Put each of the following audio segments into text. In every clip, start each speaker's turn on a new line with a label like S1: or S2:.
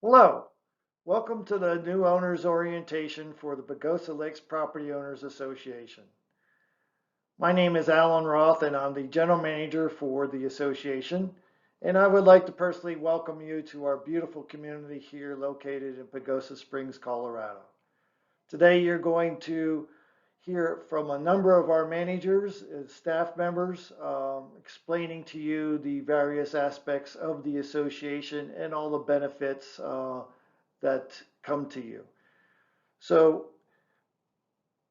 S1: Hello, welcome to the new owners orientation for the Pagosa Lakes Property Owners Association. My name is Alan Roth and I'm the general manager for the association, and I would like to personally welcome you to our beautiful community here located in Pagosa Springs, Colorado. Today you're going to hear from a number of our managers and staff members explaining to you the various aspects of the association and all the benefits that come to you. So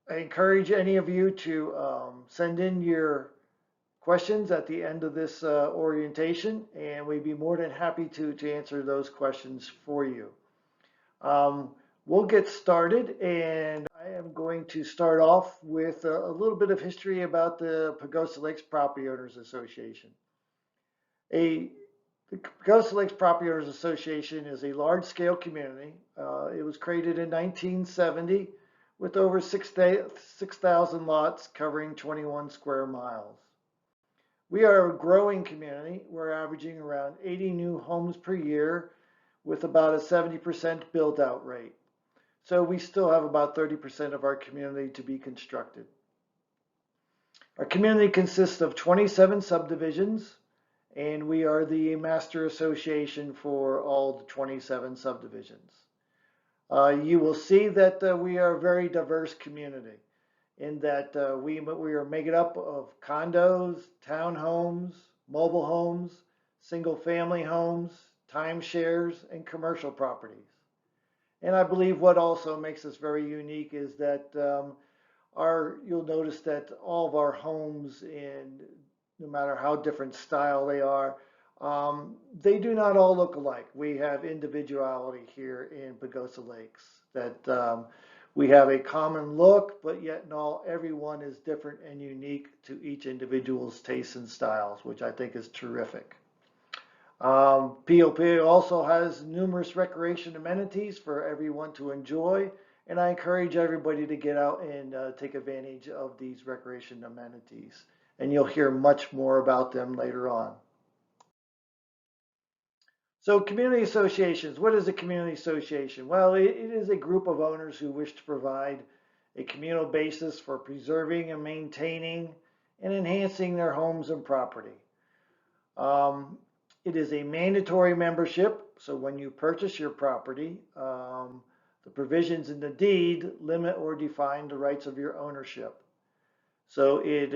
S1: I encourage any of you to send in your questions at the end of this orientation, and we'd be more than happy to answer those questions for you. We'll get started, and I am going to start off with a little bit of history about the Pagosa Lakes Property Owners Association. The Pagosa Lakes Property Owners Association is a large-scale community. It was created in 1970 with over 6,000 lots covering 21 square miles. We are a growing community. We're averaging around 80 new homes per year with about a 70% build-out rate. So we still have about 30% of our community to be constructed. Our community consists of 27 subdivisions, and we are the master association for all the 27 subdivisions. You will see that we are a very diverse community in that we are made up of condos, townhomes, mobile homes, single-family homes, timeshares, and commercial properties. And I believe what also makes us very unique is that you'll notice that all of our homes, and no matter how different style they are, they do not all look alike. We have individuality here in Pagosa Lakes, that we have a common look, but yet everyone is different and unique to each individual's tastes and styles, which I think is terrific. PLPOA also has numerous recreation amenities for everyone to enjoy, and I encourage everybody to get out and take advantage of these recreation amenities. And you'll hear much more about them later on. So community associations, what is a community association? Well, it is a group of owners who wish to provide a communal basis for preserving and maintaining and enhancing their homes and property. It is a mandatory membership, so when you purchase your property, the provisions in the deed limit or define the rights of your ownership. So it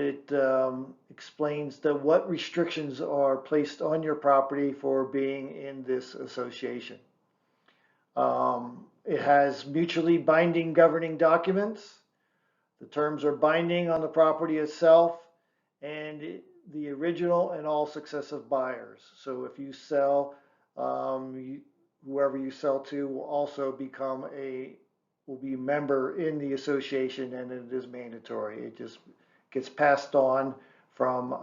S1: explains what restrictions are placed on your property for being in this association. It has mutually binding governing documents. The terms are binding on the property itself and the original and all successive buyers. So if you sell, whoever you sell to will also become will be a member in the association, and it is mandatory. It just gets passed on from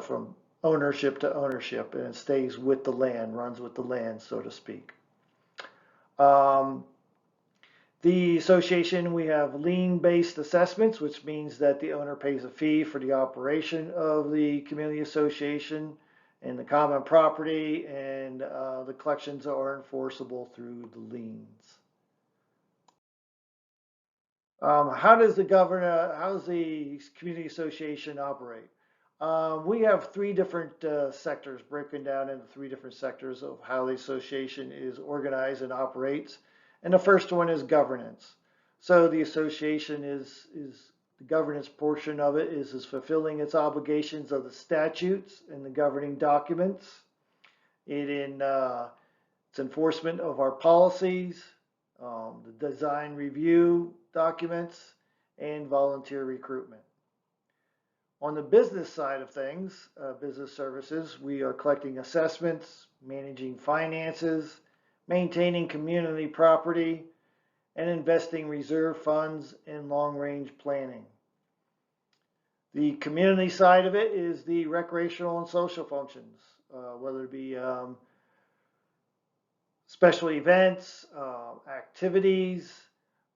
S1: from ownership to ownership, and it stays with the land, runs with the land, so to speak. The association, we have lien-based assessments, which means that the owner pays a fee for the operation of the community association and the common property, and the collections are enforceable through the liens. How does the community association operate? We have three different sectors broken down into three different sectors of how the association is organized and operates. And the first one is governance. So the association is the governance portion of it is fulfilling its obligations of the statutes and the governing documents. It's enforcement of our policies, the design review documents, and volunteer recruitment. On the business side of things, business services, we are collecting assessments, managing finances, maintaining community property, and investing reserve funds in long-range planning. The community side of it is the recreational and social functions, whether it be special events, activities,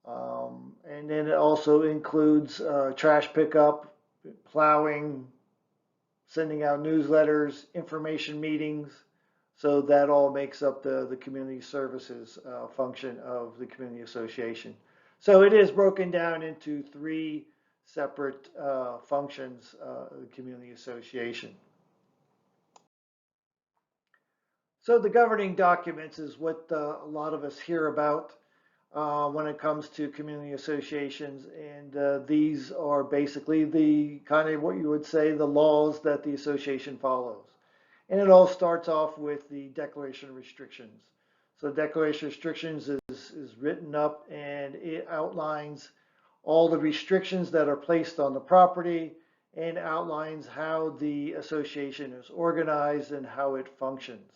S1: and then it also includes trash pickup, plowing, sending out newsletters, information meetings, So that all makes up the community services function of the community association. So it is broken down into three separate functions of the community association. So the governing documents is what a lot of us hear about when it comes to community associations, and these are basically the kind of what you would say the laws that the association follows. And it all starts off with the Declaration of Restrictions. So the Declaration of Restrictions is written up and it outlines all the restrictions that are placed on the property and outlines how the association is organized and how it functions.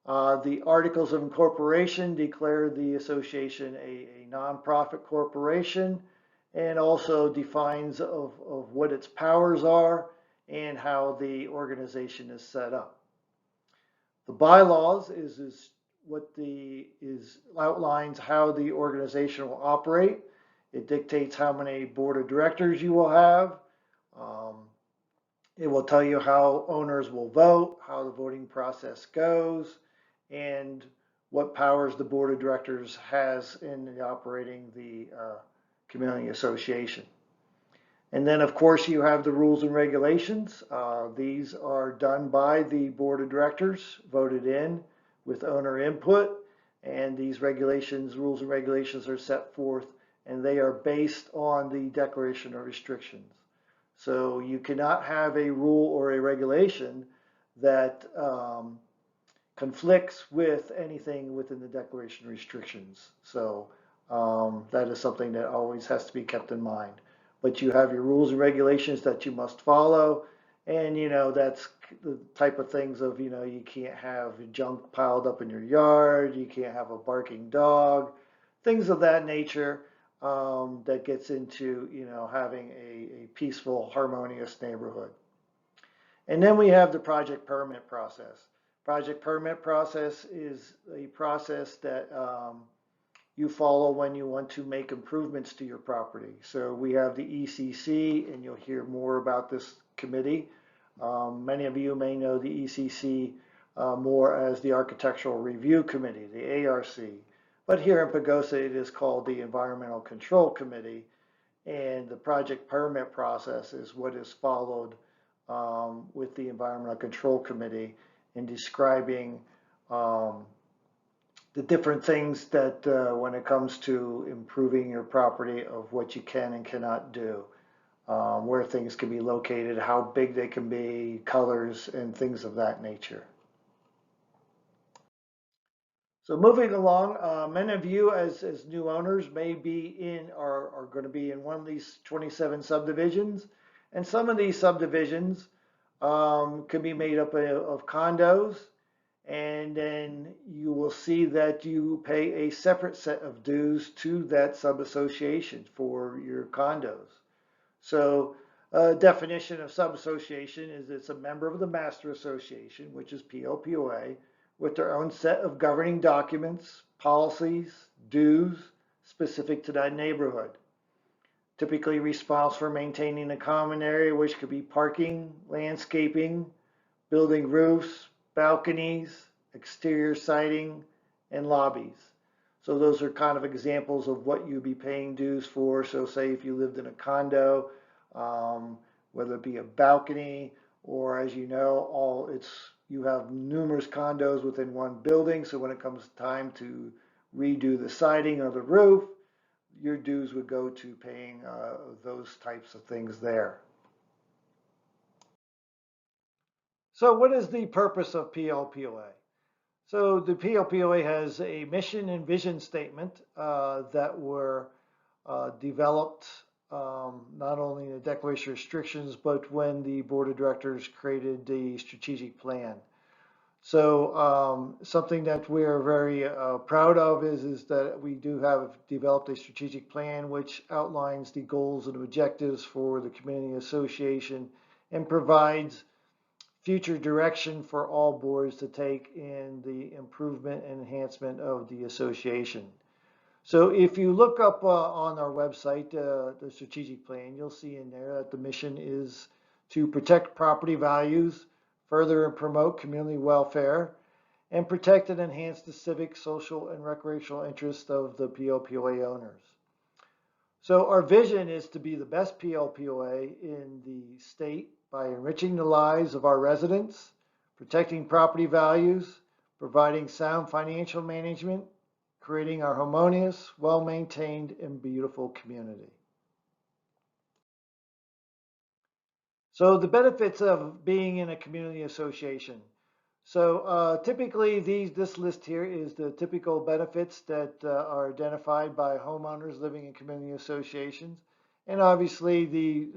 S1: The Articles of Incorporation declare the association a nonprofit corporation and also defines of what its powers are and how the organization is set up. The bylaws is what outlines how the organization will operate. It dictates how many board of directors you will have. It will tell you how owners will vote, how the voting process goes, and what powers the board of directors has in operating the community association. And then, of course, you have the rules and regulations. These are done by the board of directors, voted in with owner input, and these regulations, rules and regulations are set forth, and they are based on the Declaration of Restrictions. So you cannot have a rule or a regulation that conflicts with anything within the Declaration of Restrictions. So that is something that always has to be kept in mind. But you have your rules and regulations that you must follow, and that's the type of things of you can't have junk piled up in your yard, you can't have a barking dog, things of that nature. That gets into having a peaceful, harmonious neighborhood. And then we have the project permit process. Project permit process is a process that you follow when you want to make improvements to your property. So we have the ECC, and you'll hear more about this committee. Many of you may know the ECC more as the Architectural Review Committee, the ARC. But here in Pagosa, it is called the Environmental Control Committee, and the project permit process is what is followed with the Environmental Control Committee in describing the different things that when it comes to improving your property of what you can and cannot do, where things can be located, how big they can be, colors, and things of that nature. So moving along, many of you as new owners may be are going to be in one of these 27 subdivisions, and some of these subdivisions can be made up of condos, and then you will see that you pay a separate set of dues to that sub-association for your condos. So a definition of sub-association is it's a member of the master association, which is PLPOA, with their own set of governing documents, policies, dues specific to that neighborhood. Typically responsible for maintaining a common area, which could be parking, landscaping, building roofs, balconies, exterior siding, and lobbies. So those are kind of examples of what you'd be paying dues for. So say if you lived in a condo, whether it be a balcony or, as you know, you have numerous condos within one building. So when it comes time to redo the siding or the roof, your dues would go to paying those types of things there. So what is the purpose of PLPOA? So the PLPOA has a mission and vision statement that were developed not only in the Declaration of Restrictions, but when the Board of Directors created the strategic plan. So something that we are very proud of is that we do have developed a strategic plan which outlines the goals and objectives for the community association and provides future direction for all boards to take in the improvement and enhancement of the association. So if you look up on our website, the strategic plan, you'll see in there that the mission is to protect property values, further and promote community welfare, and protect and enhance the civic, social, and recreational interests of the PLPOA owners. So our vision is to be the best PLPOA in the state by enriching the lives of our residents, protecting property values, providing sound financial management, creating our harmonious, well-maintained, and beautiful community. So the benefits of being in a community association. So typically this list here is the typical benefits that are identified by homeowners living in community associations. And obviously the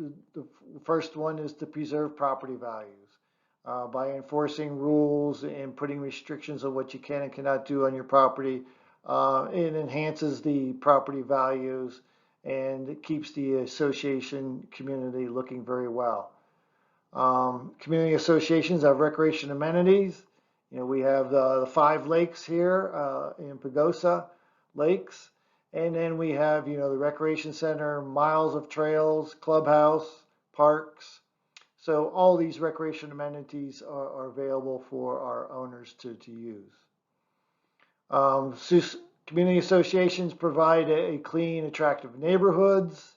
S1: first one is to preserve property values by enforcing rules and putting restrictions on what you can and cannot do on your property. It enhances the property values and it keeps the association community looking very well. Community associations have recreation amenities. You know, we have the 5 lakes here in Pagosa lakes. And then we have, you know, the recreation center, miles of trails, clubhouse, parks. So all these recreation amenities are available for our owners to use. Community associations provide a clean, attractive neighborhoods.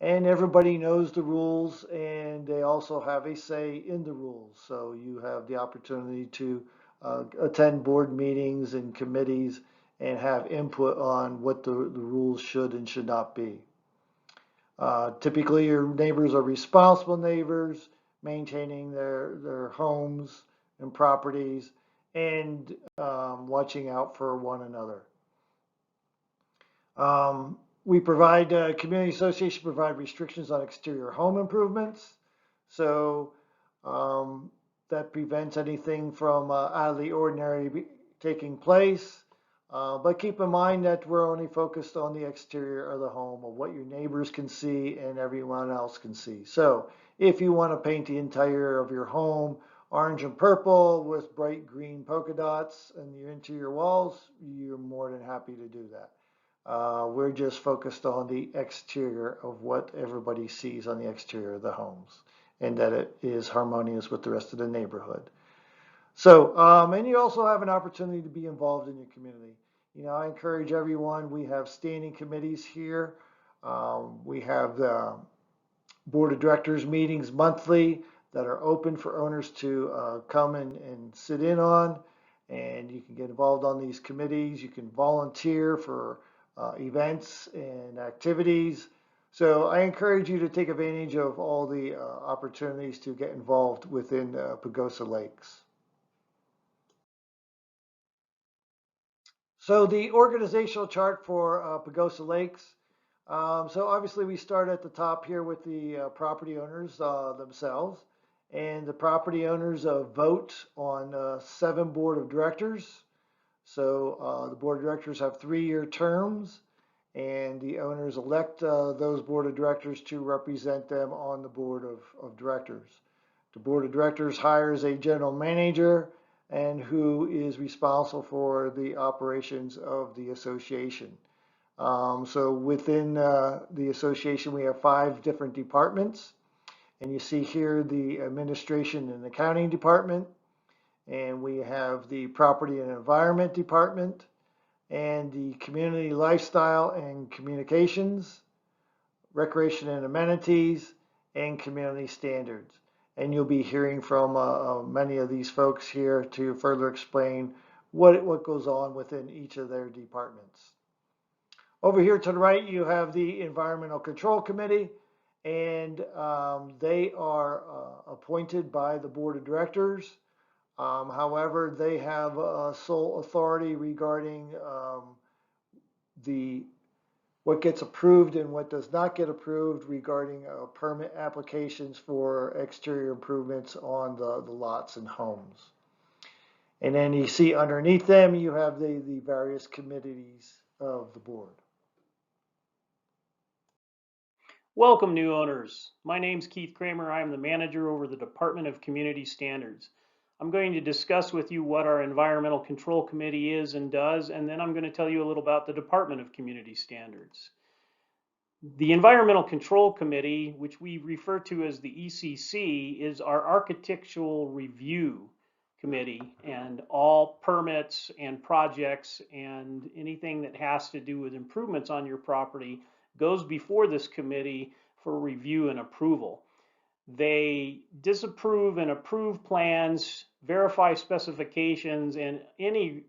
S1: And everybody knows the rules and they also have a say in the rules. So you have the opportunity to attend board meetings and committees and have input on what the rules should and should not be. Typically your neighbors are responsible neighbors, maintaining their homes and properties and watching out for one another. We provide, community association provide restrictions on exterior home improvements. So that prevents anything from out of the ordinary taking place. But keep in mind that we're only focused on the exterior of the home, of what your neighbors can see and everyone else can see. So if you want to paint the interior of your home orange and purple with bright green polka dots in your interior walls, you're more than happy to do that. We're just focused on the exterior of what everybody sees on the exterior of the homes and that it is harmonious with the rest of the neighborhood. So, and you also have an opportunity to be involved in your community. You know, I encourage everyone, we have standing committees here. We have the board of directors meetings monthly that are open for owners to come and sit in on. And you can get involved on these committees. You can volunteer for events and activities. So I encourage you to take advantage of all the opportunities to get involved within Pagosa Lakes. So the organizational chart for Pagosa Lakes. So obviously we start at the top here with the property owners themselves. And the property owners vote on 7 board of directors. So the board of directors have 3-year terms, and the owners elect those board of directors to represent them on the board of directors. The board of directors hires a general manager and who is responsible for the operations of the association. So within the association, we have 5 different departments. And you see here the administration and accounting department. And we have the property and environment department and the community lifestyle and communications, recreation and amenities, and community standards. And you'll be hearing from many of these folks here to further explain what goes on within each of their departments. Over here to the right, you have the Environmental Control Committee, and they are appointed by the Board of Directors. However, they have sole authority regarding what gets approved and what does not get approved regarding permit applications for exterior improvements on the lots and homes. And then you see underneath them, you have the various committees of the board.
S2: Welcome, new owners. My name's Keith Kramer. I'm the manager over the Department of Community Standards. I'm going to discuss with you what our Environmental Control Committee is and does, and then I'm going to tell you a little about the Department of Community Standards. The Environmental Control Committee, which we refer to as the ECC, is our architectural review committee, and all permits and projects and anything that has to do with improvements on your property goes before this committee for review and approval. They disapprove and approve plans, verify specifications, and any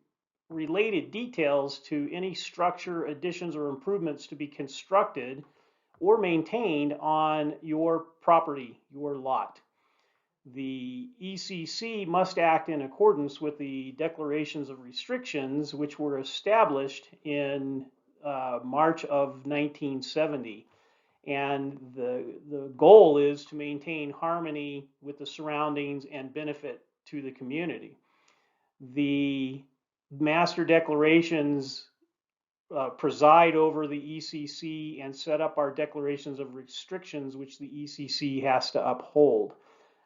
S2: related details to any structure, additions, or improvements to be constructed or maintained on your property, your lot. The ECC must act in accordance with the declarations of restrictions, which were established in March of 1970. And the goal is to maintain harmony with the surroundings and benefit to the community. The master declarations preside over the ECC and set up our declarations of restrictions, which the ECC has to uphold.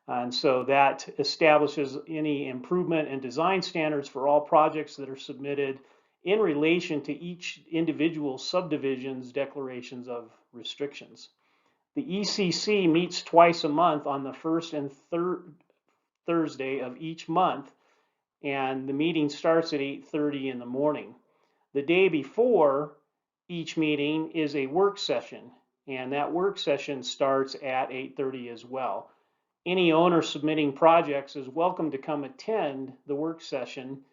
S2: And so that establishes any improvement and design standards for all projects that are submitted in relation to each individual subdivision's declarations of restrictions. The ECC meets twice a month on the first and third Thursday of each month, and the meeting starts at 8:30 in the morning. The day before each meeting is a work session, and that work session starts at 8:30 as well. Any owner submitting projects is welcome to come attend the work session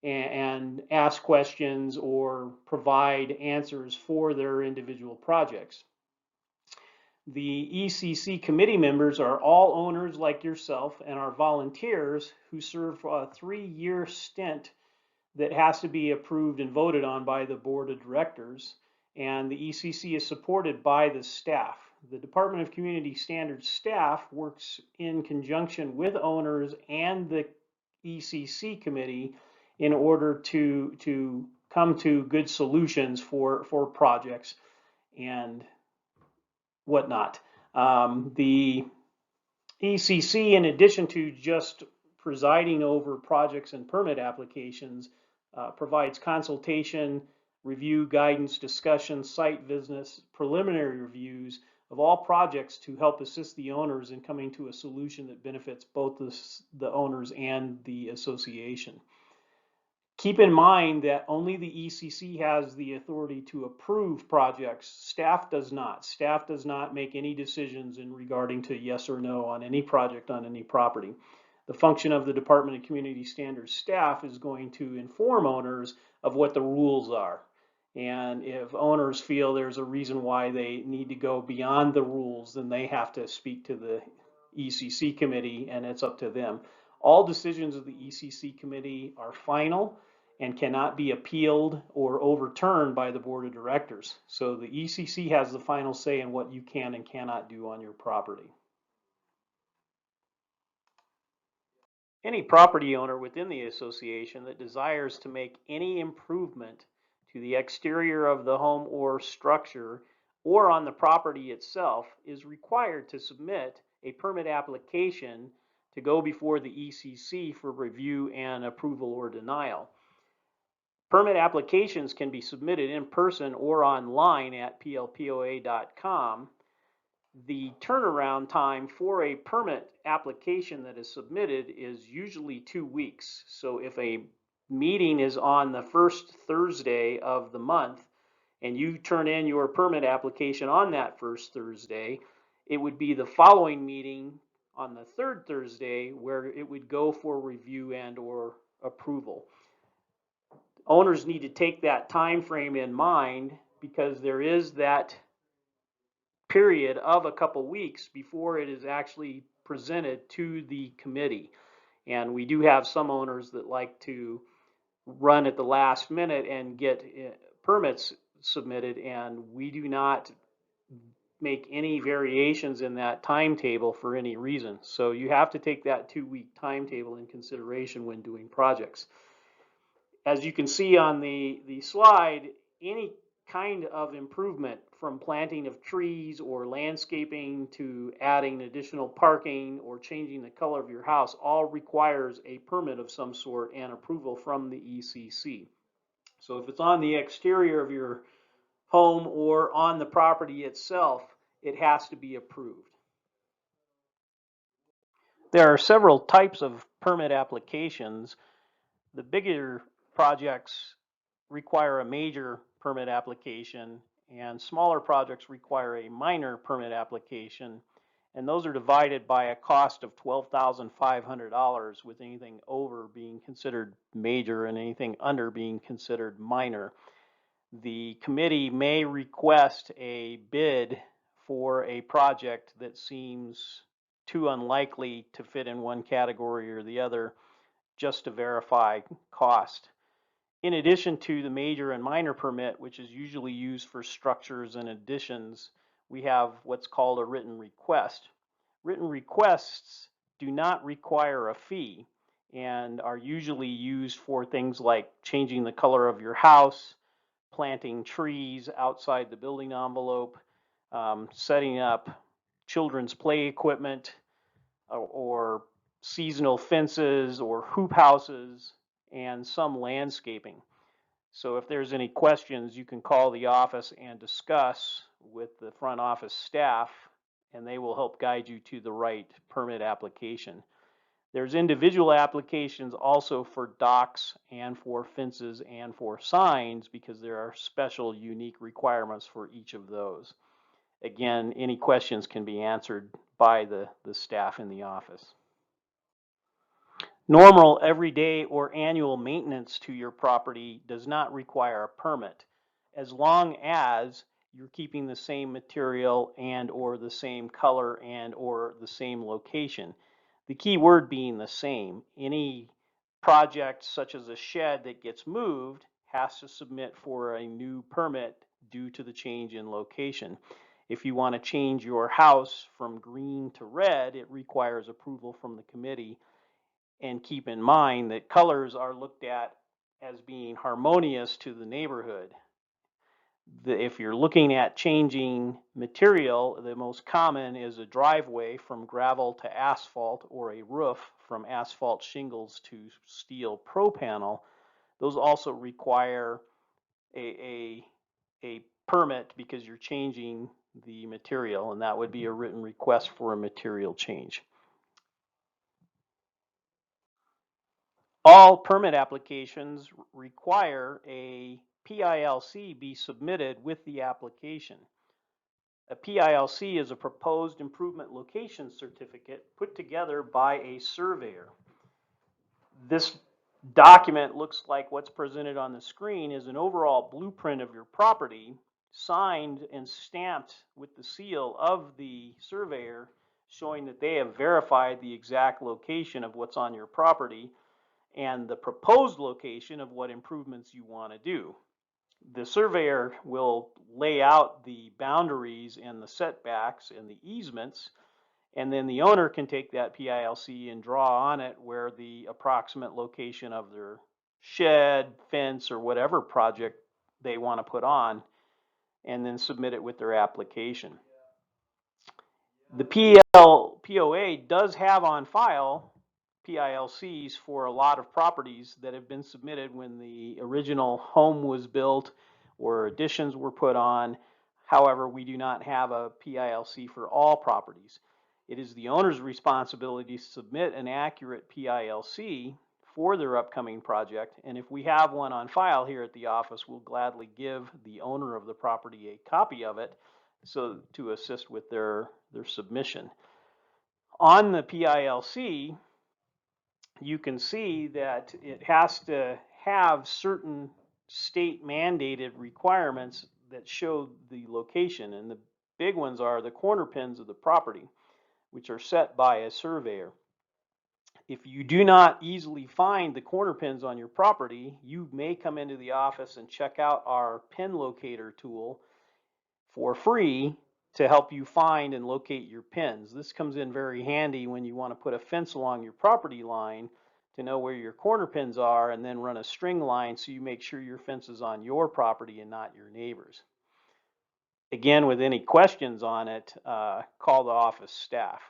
S2: and ask questions or provide answers for their individual projects. The ECC committee members are all owners like yourself and are volunteers who serve for a 3-year stint that has to be approved and voted on by the board of directors. And the ECC is supported by the staff. The Department of Community Standards staff works in conjunction with owners and the ECC committee in order to come to good solutions for projects and whatnot. The ECC, in addition to just presiding over projects and permit applications, provides consultation, review, guidance, discussion, site visits, preliminary reviews of all projects to help assist the owners in coming to a solution that benefits both the owners and the association. Keep in mind that only the ECC has the authority to approve projects. Staff does not. Staff does not make any decisions in regarding to yes or no on any project on any property. The function of the Department of Community Standards staff is going to inform owners of what the rules are. And if owners feel there's a reason why they need to go beyond the rules, then they have to speak to the ECC committee, and it's up to them. All decisions of the ECC committee are final and cannot be appealed or overturned by the board of directors. So the ECC has the final say in what you can and cannot do on your property. Any property owner within the association that desires to make any improvement to the exterior of the home or structure or on the property itself is required to submit a permit application to go before the ECC for review and approval or denial. Permit applications can be submitted in person or online at PLPOA.com. The turnaround time for a permit application that is submitted is usually 2 weeks. So if a meeting is on the first Thursday of the month and you turn in your permit application on that first Thursday, it would be the following meeting on the third Thursday where it would go for review and or approval. Owners need to take that time frame in mind because there is that period of a couple weeks before it is actually presented to the committee. And we do have some owners that like to run at the last minute and get permits submitted, and we do not make any variations in that timetable for any reason. So you have to take that 2-week timetable in consideration when doing projects. As you can see on the slide, any kind of improvement from planting of trees or landscaping to adding additional parking or changing the color of your house all requires a permit of some sort and approval from the ECC. So if it's on the exterior of your home or on the property itself, it has to be approved. There are several types of permit applications. The bigger projects require a major permit application, and smaller projects require a minor permit application. And those are divided by a cost of $12,500, with anything over being considered major and anything under being considered minor. The committee may request a bid for a project that seems too unlikely to fit in one category or the other, just to verify cost. In addition to the major and minor permit, which is usually used for structures and additions, we have what's called a written request. Written requests do not require a fee and are usually used for things like changing the color of your house, planting trees outside the building envelope, setting up children's play equipment, or seasonal fences or hoop houses, and some landscaping. So if there's any questions, you can call the office and discuss with the front office staff, and they will help guide you to the right permit application. There's individual applications also for docks and for fences and for signs, because there are special unique requirements for each of those. Again, any questions can be answered by the staff in the office. Normal, everyday, or annual maintenance to your property does not require a permit, as long as you're keeping the same material and or the same color and or the same location. The key word being the same. Any project such as a shed that gets moved has to submit for a new permit due to the change in location. If you want to change your house from green to red, it requires approval from the committee. And keep in mind that colors are looked at as being harmonious to the neighborhood. If you're looking at changing material, the most common is a driveway from gravel to asphalt, or a roof from asphalt shingles to steel pro panel. Those also require a permit because you're changing the material, and that would be a written request for a material change. All permit applications require a PILC be submitted with the application. A PILC is a proposed improvement location certificate put together by a surveyor. This document looks like what's presented on the screen is an overall blueprint of your property, signed and stamped with the seal of the surveyor, showing that they have verified the exact location of what's on your property and the proposed location of what improvements you want to do. The surveyor will lay out the boundaries and the setbacks and the easements, and then the owner can take that PILC and draw on it where the approximate location of their shed, fence, or whatever project they want to put on, and then submit it with their application. The PLPOA does have on file PILCs for a lot of properties that have been submitted when the original home was built or additions were put on. However, we do not have a PILC for all properties. It is the owner's responsibility to submit an accurate PILC for their upcoming project, and if we have one on file here at the office, we'll gladly give the owner of the property a copy of it so to assist with their submission. On the PILC, you can see that it has to have certain state mandated requirements that show the location, and the big ones are the corner pins of the property, which are set by a surveyor. If you do not easily find the corner pins on your property, you may come into the office and check out our pin locator tool for free to help you find and locate your pins. This comes in very handy when you want to put a fence along your property line to know where your corner pins are, and then run a string line so you make sure your fence is on your property and not your neighbor's. Again, with any questions on it, call the office staff.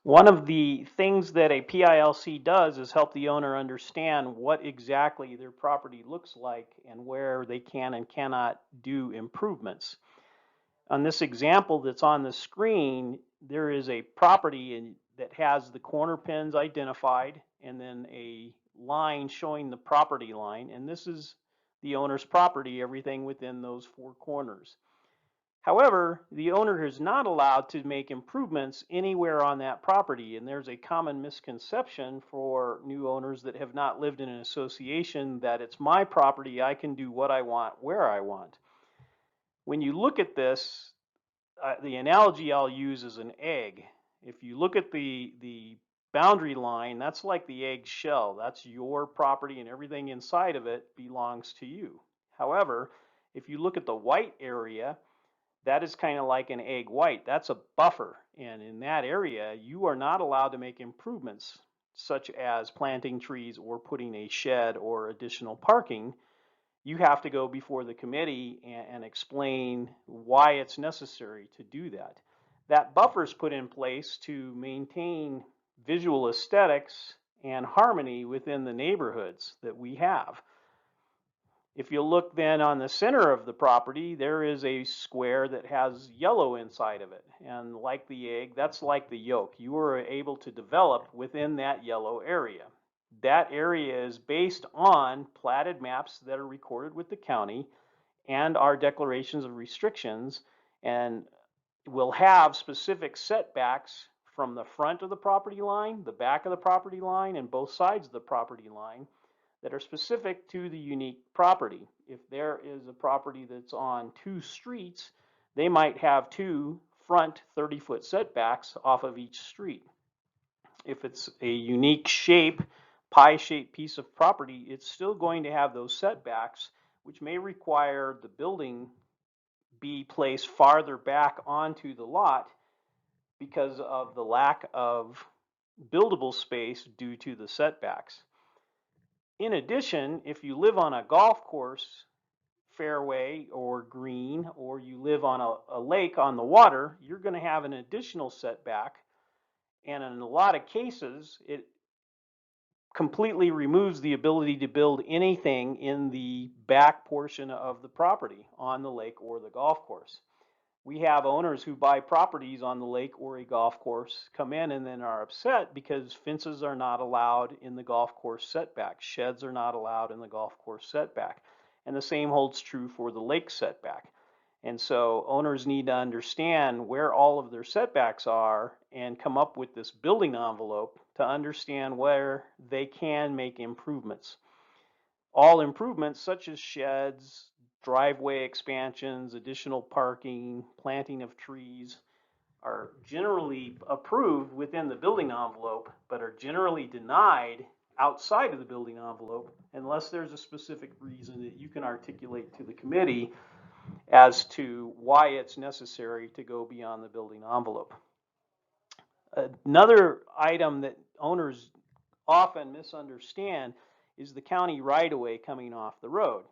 S2: One of the things that a PILC does is help the owner understand what exactly their property looks like and where they can and cannot do improvements. On this example that's on the screen, there is a property, and that has the corner pins identified and then a line showing the property line. And this is the owner's property, everything within those four corners. However, the owner is not allowed to make improvements anywhere on that property, and there's a common misconception for new owners that have not lived in an association that it's my property, I can do what I want, where I want. When you look at this, the analogy I'll use is an egg. If you look at the boundary line, that's like the egg shell. That's your property and everything inside of it belongs to you. However, if you look at the white area, that is kind of like an egg white. That's a buffer. And in that area, you are not allowed to make improvements such as planting trees or putting a shed or additional parking. You have to go before the committee and explain why it's necessary to do that. That buffer is put in place to maintain visual aesthetics and harmony within the neighborhoods that we have. If you look then on the center of the property, there is a square that has yellow inside of it. And like the egg, that's like the yolk. You are able to develop within that yellow area. That area is based on platted maps that are recorded with the county and our declarations of restrictions, and will have specific setbacks from the front of the property line, the back of the property line, and both sides of the property line that are specific to the unique property. If there is a property that's on two streets, they might have two front 30-foot setbacks off of each street. If it's a unique shape, pie-shaped piece of property, it's still going to have those setbacks, which may require the building be placed farther back onto the lot because of the lack of buildable space due to the setbacks. In addition, if you live on a golf course fairway or green, or you live on a lake on the water, you're going to have an additional setback. And in a lot of cases, it completely removes the ability to build anything in the back portion of the property on the lake or the golf course. We have owners who buy properties on the lake or a golf course, come in and then are upset because fences are not allowed in the golf course setback. Sheds are not allowed in the golf course setback. And the same holds true for the lake setback. And so owners need to understand where all of their setbacks are and come up with this building envelope to understand where they can make improvements. All improvements such as sheds, driveway expansions, additional parking, planting of trees are generally approved within the building envelope, but are generally denied outside of the building envelope unless there's a specific reason that you can articulate to the committee as to why it's necessary to go beyond the building envelope. Another item that owners often misunderstand is the county right-of-way coming off the road.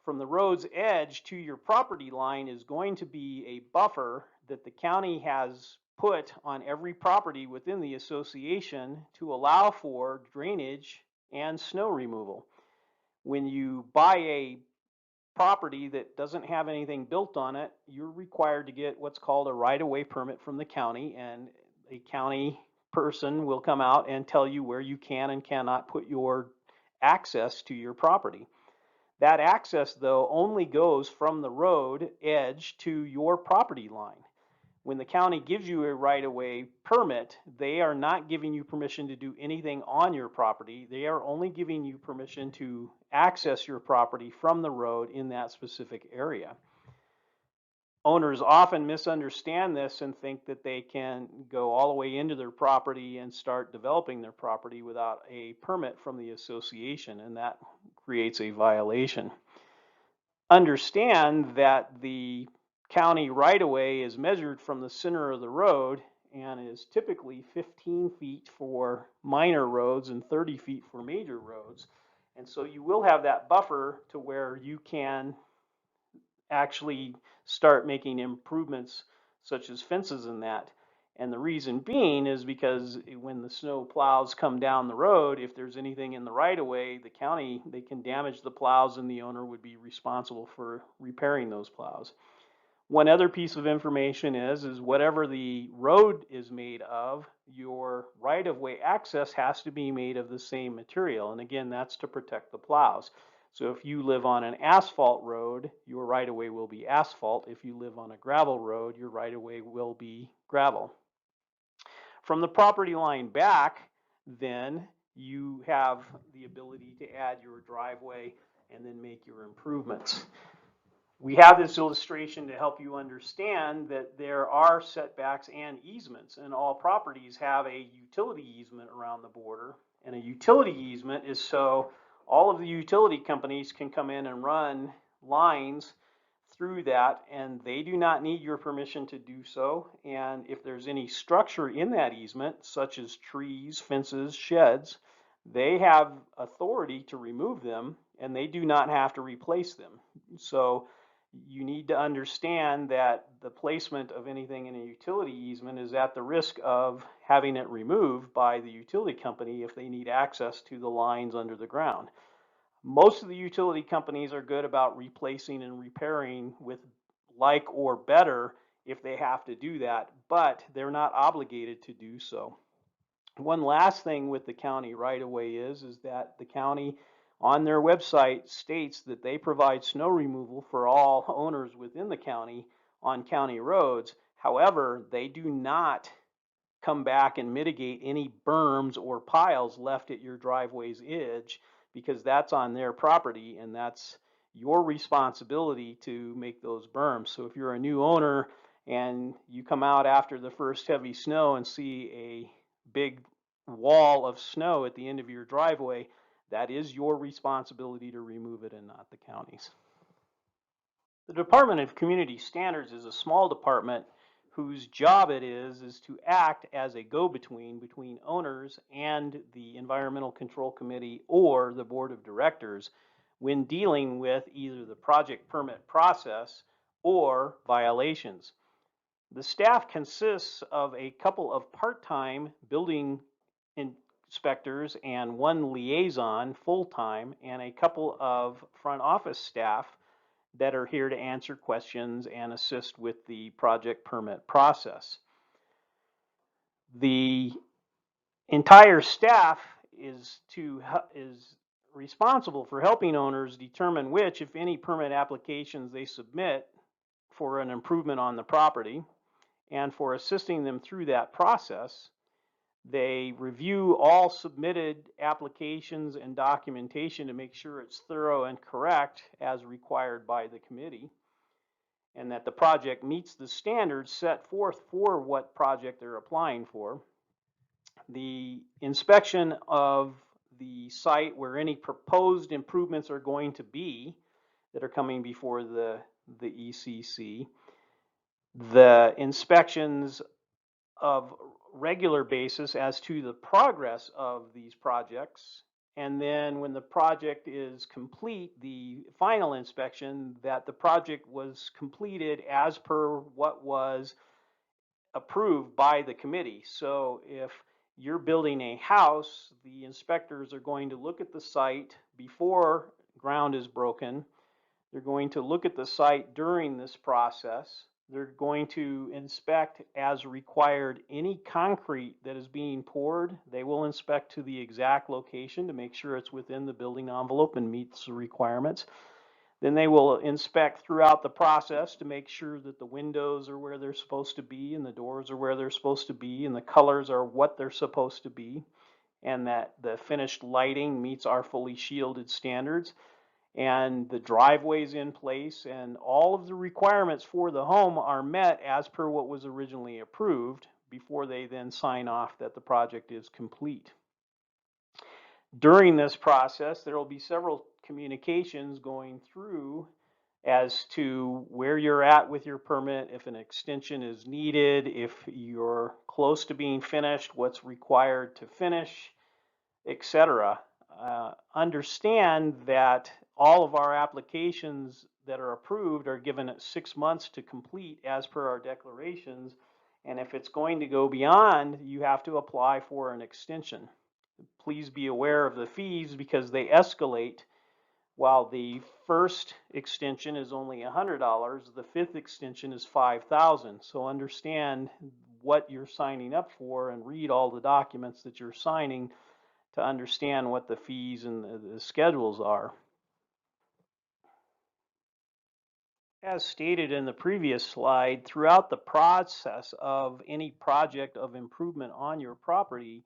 S2: From the road's edge to your property line is going to be a buffer that the county has put on every property within the association to allow for drainage and snow removal. When you buy a property that doesn't have anything built on it, you're required to get what's called a right-of-way permit from the county, and a county person will come out and tell you where you can and cannot put your access to your property. That access, though, only goes from the road edge to your property line. When the county gives you a right-of-way permit, they are not giving you permission to do anything on your property. They are only giving you permission to access your property from the road in that specific area. Owners often misunderstand this and think that they can go all the way into their property and start developing their property without a permit from the association, and that creates a violation. Understand that the county right-of-way is measured from the center of the road and is typically 15 feet for minor roads and 30 feet for major roads. And so you will have that buffer to where you can actually start making improvements such as fences and that. And the reason being is because when the snow plows come down the road, if there's anything in the right of way, the county, they can damage the plows and the owner would be responsible for repairing those plows. One other piece of information is whatever the road is made of, your right-of-way access has to be made of the same material. And again, that's to protect the plows. So if you live on an asphalt road, your right-of-way will be asphalt. If you live on a gravel road, your right-of-way will be gravel. From the property line back, then you have the ability to add your driveway and then make your improvements. We have this illustration to help you understand that there are setbacks and easements, and all properties have a utility easement around the border. And a utility easement is so all of the utility companies can come in and run lines through that, and they do not need your permission to do so. And if there's any structure in that easement, such as trees, fences, sheds, they have authority to remove them, and they do not have to replace them. So you need to understand that the placement of anything in a utility easement is at the risk of having it removed by the utility company if they need access to the lines under the ground. Most of the utility companies are good about replacing and repairing with like or better if they have to do that, but they're not obligated to do so. One last thing with the county right away is that the county on their website states that they provide snow removal for all owners within the county on county roads. However, they do not come back and mitigate any berms or piles left at your driveway's edge, because that's on their property and that's your responsibility to make those berms. So if you're a new owner and you come out after the first heavy snow and see a big wall of snow at the end of your driveway, that is your responsibility to remove it and not the county's. The Department of Community Standards is a small department whose job it is to act as a go-between between owners and the Environmental Control Committee or the Board of Directors when dealing with either the project permit process or violations. The staff consists of a couple of part-time building inspectors and one liaison full-time, and a couple of front office staff that are here to answer questions and assist with the project permit process. The entire staff is responsible for helping owners determine which, if any, permit applications they submit for an improvement on the property, and for assisting them through that process. They review all submitted applications and documentation to make sure it's thorough and correct as required by the committee, and that the project meets the standards set forth for what project they're applying for. The inspection of the site where any proposed improvements are going to be that are coming before the ECC. The inspections of regular basis as to the progress of these projects, and then when the project is complete, the final inspection that the project was completed as per what was approved by the committee. So if you're building a house, the inspectors are going to look at the site before ground is broken. They're going to look at the site during this process. They're going to inspect as required any concrete that is being poured. They will inspect to the exact location to make sure it's within the building envelope and meets the requirements. Then they will inspect throughout the process to make sure that the windows are where they're supposed to be and the doors are where they're supposed to be and the colors are what they're supposed to be, and that the finished lighting meets our fully shielded standards, and the driveway's in place, and all of the requirements for the home are met as per what was originally approved before they then sign off that the project is complete. During this process, there will be several communications going through as to where you're at with your permit, if an extension is needed, if you're close to being finished, what's required to finish, etc. Understand that all of our applications that are approved are given 6 months to complete as per our declarations, and if it's going to go beyond, you have to apply for an extension. Please be aware of the fees because they escalate While the first extension is only $100, the fifth extension is $5,000. So understand what you're signing up for and read all the documents that you're signing to understand what the fees and the schedules are. As stated in the previous slide, throughout the process of any project of improvement on your property,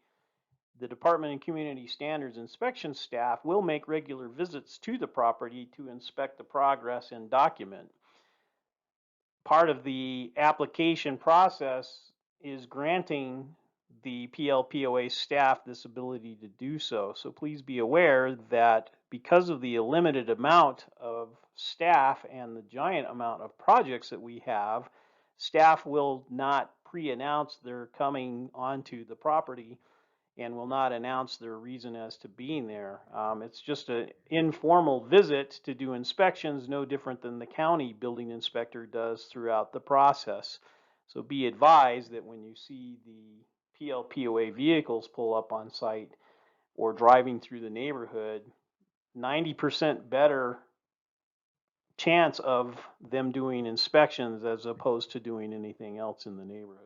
S2: the Department of Community Standards inspection staff will make regular visits to the property to inspect the progress and document. Part of the application process is granting the PLPOA staff this ability to do so. So please be aware that because of the limited amount of staff and the giant amount of projects that we have, staff will not pre-announce they're coming onto the property and will not announce their reason as to being there. It's just an informal visit to do inspections, no different than the county building inspector does throughout the process. So be advised that when you see the PLPOA vehicles pull up on site or driving through the neighborhood, 90% better chance of them doing inspections as opposed to doing anything else in the neighborhood.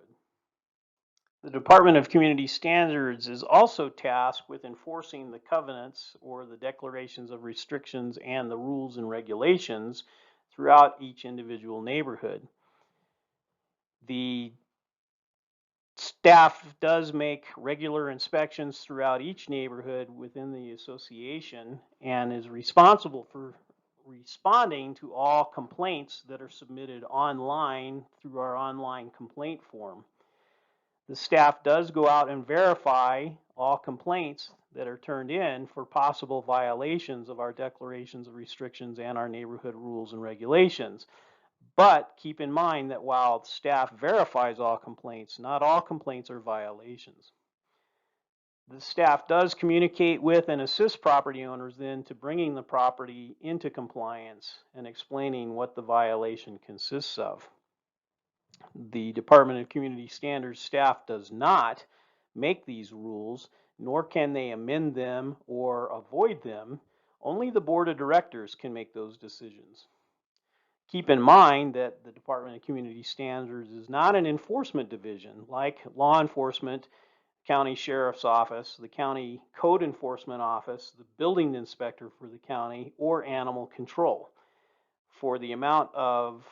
S2: The Department of Community Standards is also tasked with enforcing the covenants or the declarations of restrictions and the rules and regulations throughout each individual neighborhood. The staff does make regular inspections throughout each neighborhood within the association and is responsible for responding to all complaints that are submitted online through our online complaint form. The staff does go out and verify all complaints that are turned in for possible violations of our declarations of restrictions and our neighborhood rules and regulations. But keep in mind that while staff verifies all complaints, not all complaints are violations. The staff does communicate with and assist property owners then to bringing the property into compliance and explaining what the violation consists of. The Department of Community Standards staff does not make these rules, nor can they amend them or avoid them. Only the board of directors can make those decisions. Keep in mind that the Department of Community Standards is not an enforcement division like law enforcement, county sheriff's office, the county code enforcement office, the building inspector for the county, or animal control. For the amount of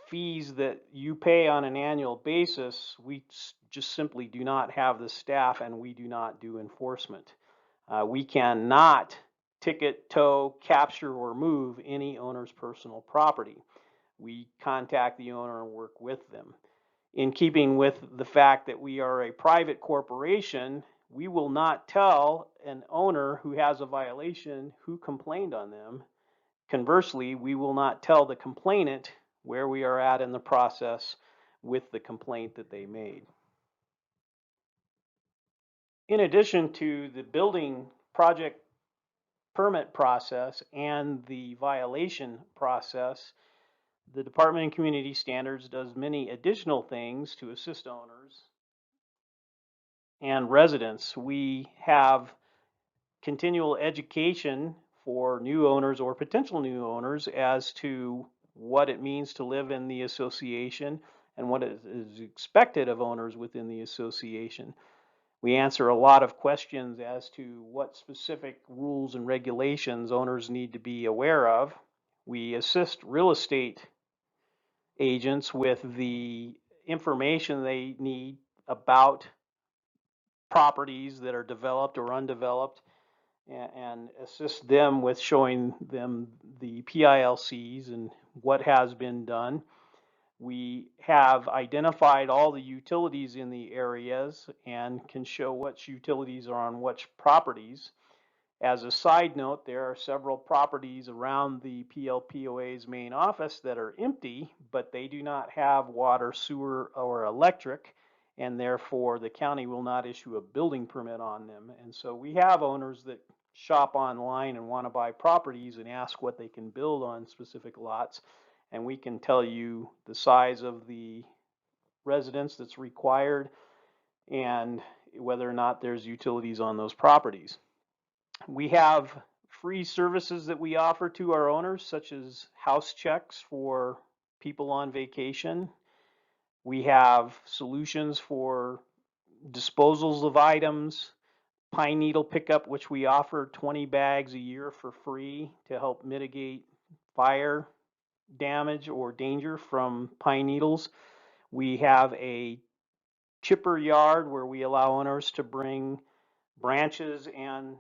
S2: fees that you pay on an annual basis, we just simply do not have the staff and we do not do enforcement. We cannot ticket, tow, capture, or move any owner's personal property. We contact the owner and work with them. In keeping with the fact that we are a private corporation, we will not tell an owner who has a violation who complained on them. Conversely, we will not tell the complainant where we are at in the process with the complaint that they made. In addition to the building project permit process and the violation process, the Department of Community Standards does many additional things to assist owners and residents. We have continual education for new owners or potential new owners as to what it means to live in the association and what is expected of owners within the association. We answer a lot of questions as to what specific rules and regulations owners need to be aware of. We assist real estate agents with the information they need about properties that are developed or undeveloped and assist them with showing them the PILCs and what has been done. We have identified all the utilities in the areas and can show which utilities are on which properties. As a side note, there are several properties around the PLPOA's main office that are empty, but they do not have water, sewer, or electric, and therefore the county will not issue a building permit on them. And so we have owners that shop online and want to buy properties and ask what they can build on specific lots, and we can tell you the size of the residence that's required and whether or not there's utilities on those properties. We have free services that we offer to our owners, such as house checks for people on vacation. We have solutions for disposals of items, pine needle pickup, which we offer 20 bags a year for free to help mitigate fire damage or danger from pine needles. We have a chipper yard where we allow owners to bring branches and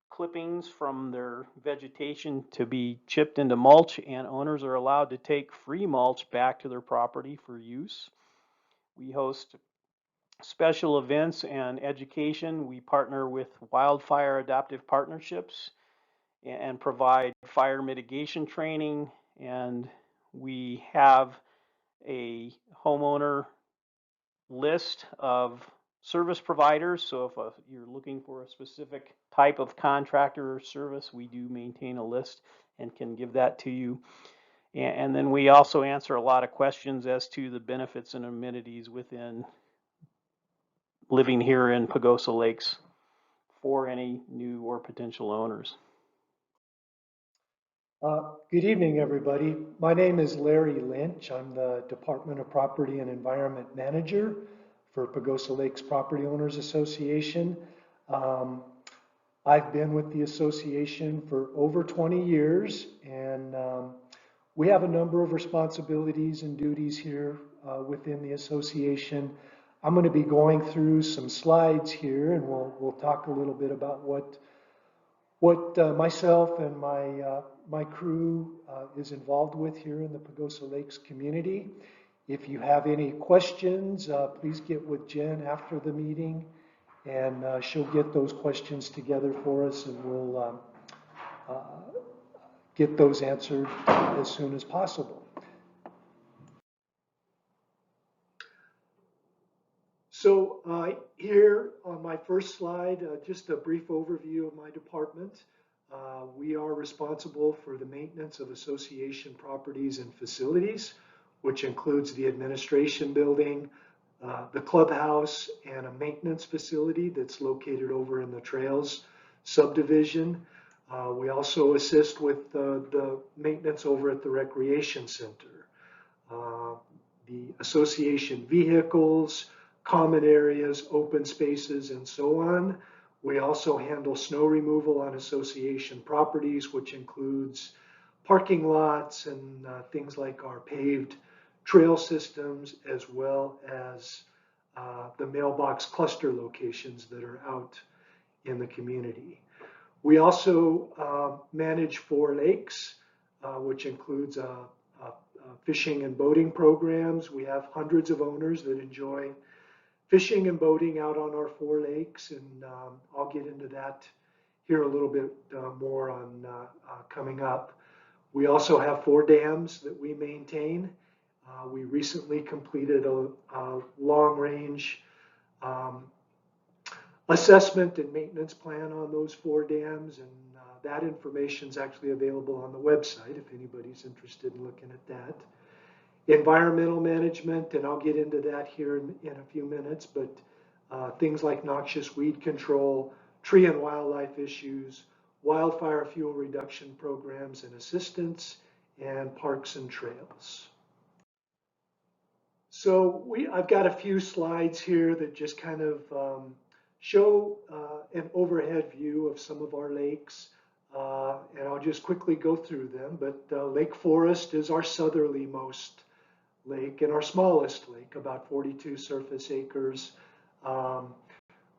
S2: clippings from their vegetation to be chipped into mulch, and owners are allowed to take free mulch back to their property for use. We host special events and education. We partner with wildfire adaptive partnerships and provide fire mitigation training, and we have a homeowner list of service providers. So if you're looking for a specific type of contractor or service, we do maintain a list and can give that to you. And then we also answer a lot of questions as to the benefits and amenities within living here in Pagosa Lakes for any new or potential owners.
S1: Good evening, everybody. My name is Larry Lynch. I'm the Department of Property and Environment Manager for Pagosa Lakes Property Owners Association. I've been with the association for over 20 years, and we have a number of responsibilities and duties here within the association. I'm going to be going through some slides here, and we'll talk a little bit about what myself and my crew is involved with here in the Pagosa Lakes community. If you have any questions, please get with Jen after the meeting, and she'll get those questions together for us, and we'll get those answered as soon as possible. So here on my first slide, just a brief overview of my department. We are responsible for the maintenance of association properties and facilities, which includes the administration building, the clubhouse, and a maintenance facility that's located over in the Trails subdivision. We also assist with the maintenance over at the Recreation Center. The association vehicles, common areas, open spaces, and so on. We also handle snow removal on association properties, which includes parking lots and things like our paved trail systems, as well as the mailbox cluster locations that are out in the community. We also manage 4 lakes, which includes fishing and boating programs. We have hundreds of owners that enjoy fishing and boating out on our 4 lakes, and I'll get into that here a little bit more on coming up. We also have 4 dams that we maintain. We recently completed a long-range assessment and maintenance plan on those 4 dams, and that information is actually available on the website if anybody's interested in looking at that. Environmental management, and I'll get into that here in a few minutes, but things like noxious weed control, tree and wildlife issues, wildfire fuel reduction programs and assistance, and parks and trails. So I've got a few slides here that just kind of show an overhead view of some of our lakes, and I'll just quickly go through them. But Lake Forest is our southerlymost lake and our smallest lake, about 42 surface acres.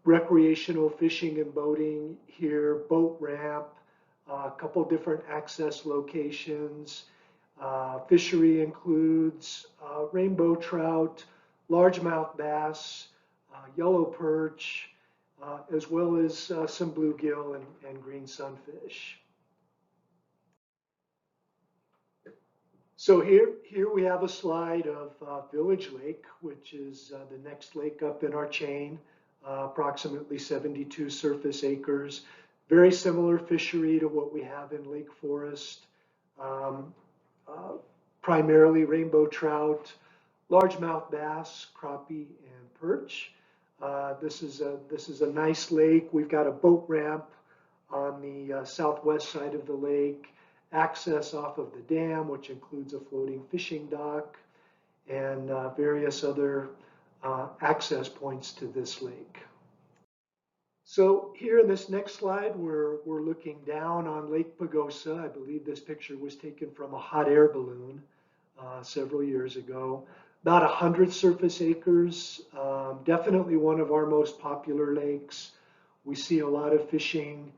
S1: Recreational fishing and boating here, boat ramp, a couple different access locations. Fishery includes rainbow trout, largemouth bass, yellow perch, as well as some bluegill and green sunfish. So here we have a slide of Village Lake, which is the next lake up in our chain, approximately 72 surface acres. Very similar fishery to what we have in Lake Forest. Primarily rainbow trout, largemouth bass, crappie, and perch. This is a nice lake. We've got a boat ramp on the southwest side of the lake, access off of the dam, which includes a floating fishing dock, and various other access points to this lake. So here in this next slide, we're looking down on Lake Pagosa. I believe this picture was taken from a hot air balloon several years ago. About 100 surface acres, definitely one of our most popular lakes. We see a lot of fishing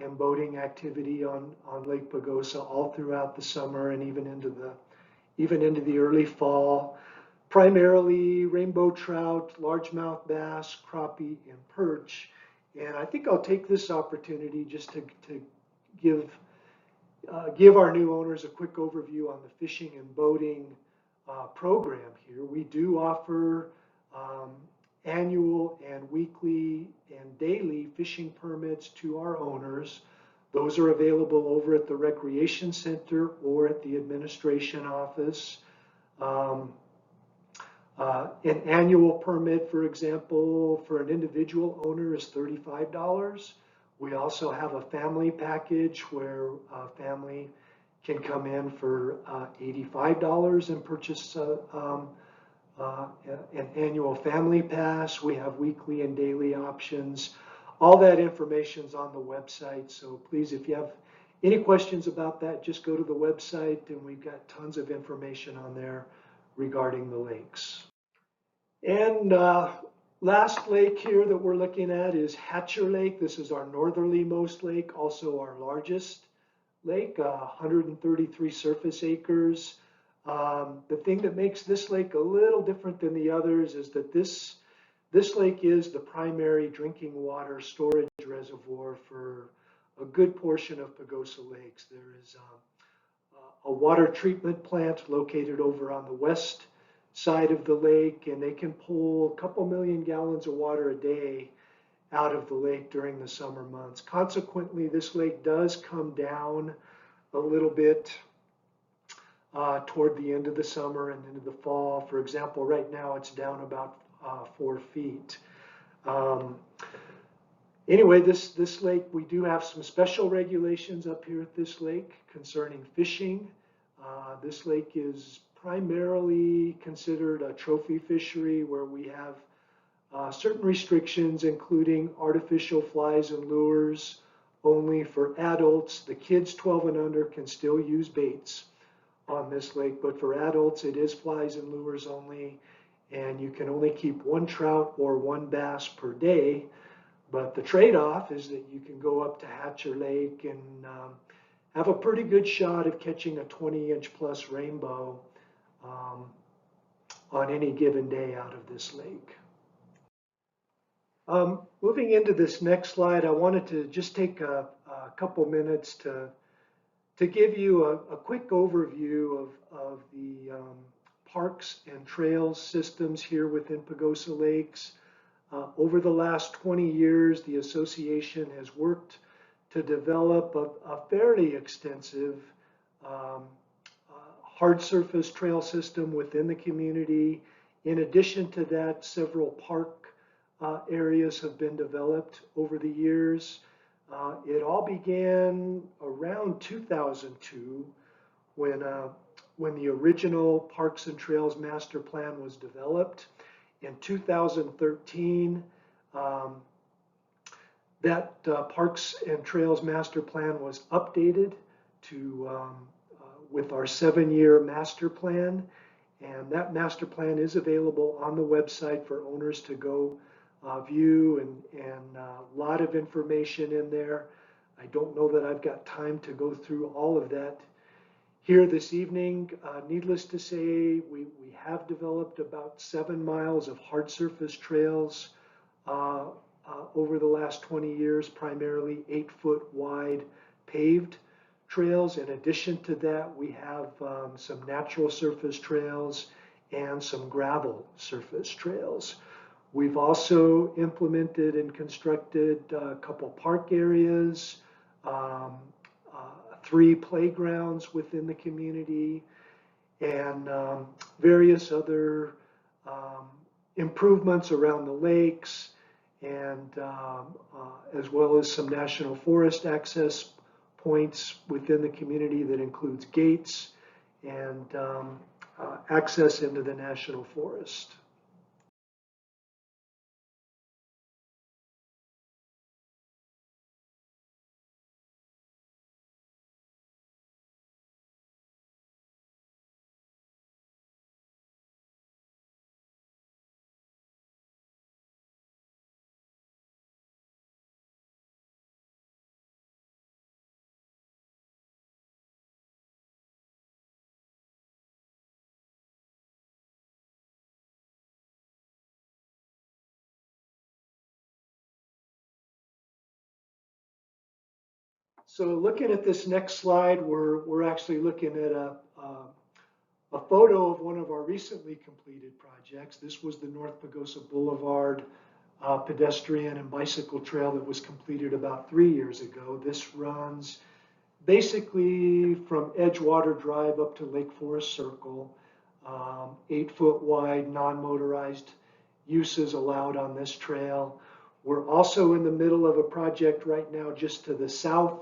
S1: and boating activity on Lake Pagosa all throughout the summer and even into the early fall. Primarily rainbow trout, largemouth bass, crappie, and perch. And I think I'll take this opportunity just to give our new owners a quick overview on the fishing and boating program here. We do offer annual and weekly and daily fishing permits to our owners. Those are available over at the Recreation Center or at the administration office. An annual permit, for example, for an individual owner is $35. We also have a family package where a family can come in for $85 and purchase an annual family pass. We have weekly and daily options. All that information is on the website. So please, if you have any questions about that, just go to the website, and we've got tons of information on there regarding the lakes. And last lake here that we're looking at is Hatcher Lake. This is our northerlymost lake, also our largest lake, 133 surface acres. The thing that makes this lake a little different than the others is that this lake is the primary drinking water storage reservoir for a good portion of Pagosa lakes. There is a water treatment plant located over on the west side of the lake, and they can pull a couple million gallons of water a day out of the lake during the summer months. Consequently, this lake does come down a little bit toward the end of the summer and into the fall. For example, right now it's down about 4 feet. Anyway, this lake, we do have some special regulations up here at this lake concerning fishing. This lake is primarily considered a trophy fishery where we have certain restrictions, including artificial flies and lures only for adults. The kids 12 and under can still use baits on this lake, but for adults it is flies and lures only, and you can only keep 1 trout or 1 bass per day. But the trade-off is that you can go up to Hatcher Lake and have a pretty good shot of catching a 20-inch plus rainbow on any given day out of this lake. Moving into this next slide, I wanted to just take a couple minutes to give you a quick overview of the parks and trails systems here within Pagosa Lakes. Over the last 20 years, the association has worked to develop a fairly extensive hard surface trail system within the community. In addition to that, several park areas have been developed over the years. It all began around 2002 when the original Parks and Trails Master Plan was developed. In 2013, that Parks and Trails Master Plan was updated to with our 7-year master plan, and that master plan is available on the website for owners to go view, and a lot of information in there. I don't know that I've got time to go through all of that here this evening. Needless to say, we have developed about 7 miles of hard surface trails over the last 20 years, primarily 8-foot wide paved trails. In addition to that, we have some natural surface trails and some gravel surface trails. We've also implemented and constructed a couple park areas, 3 playgrounds within the community, and various other improvements around the lakes
S3: and as well as some national forest access points within the community that includes gates and access into the national forest. So looking at this next slide, we're actually looking at a photo of one of our recently completed projects. This was the North Pagosa Boulevard pedestrian and bicycle trail that was completed about 3 years ago. This runs basically from Edgewater Drive up to Lake Forest Circle. 8-foot wide, non-motorized uses allowed on this trail. We're also in the middle of a project right now just to the south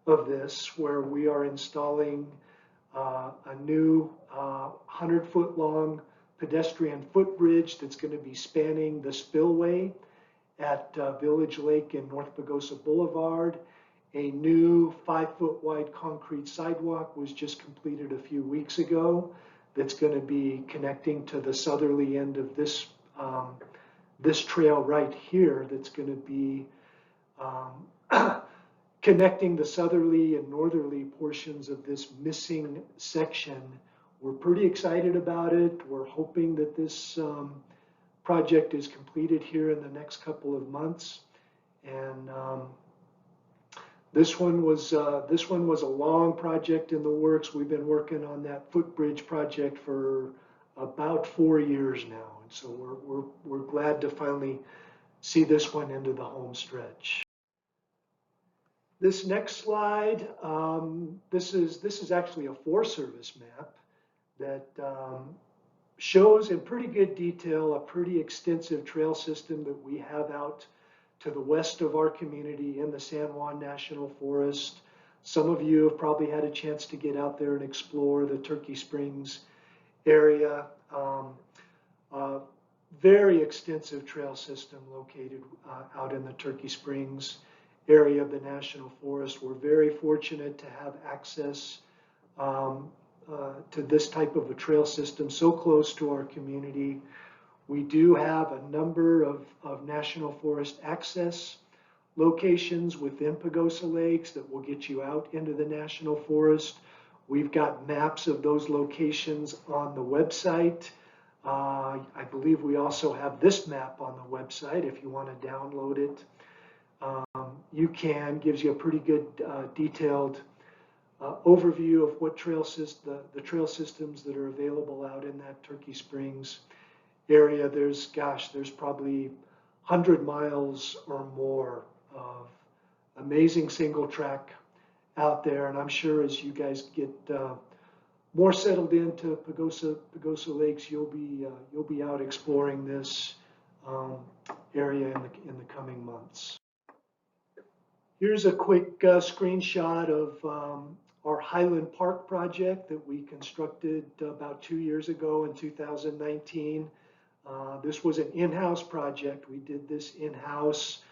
S3: of this, where we are installing a new 100-foot long pedestrian footbridge that's going to be spanning the spillway at Village Lake in North Pagosa Boulevard. A new 5-foot wide concrete sidewalk was just completed a few weeks ago that's going to be connecting to the southerly end of this this trail right here, that's going to be connecting the southerly and northerly portions of this missing section. We're pretty excited about it. We're hoping that this project is completed here in the next couple of months. And this one was a long project in the works. We've been working on that footbridge project for about 4 years now, and so we're glad to finally see this one into the home stretch. This next slide, this is actually a Forest Service map that shows in pretty good detail a pretty extensive trail system that we have out to the west of our community in the San Juan National Forest. Some of you have probably had a chance to get out there and explore the Turkey Springs area. Very extensive trail system located out in the Turkey Springs area of the National Forest. We're very fortunate to have access to this type of a trail system so close to our community. We do have a number of National Forest access locations within Pagosa Lakes that will get you out into the National Forest. We've got maps of those locations on the website. I believe we also have this map on the website if you want to download it. You can, gives you a pretty good detailed overview of what the trail systems that are available out in that Turkey Springs area. There's probably 100 miles or more of amazing single track out there, and I'm sure as you guys get more settled into Pagosa Lakes, you'll be out exploring this area in the coming months. Here's a quick screenshot of our Highland Park project that we constructed about 2 years ago in 2019. This was an in-house project. We did this in-house,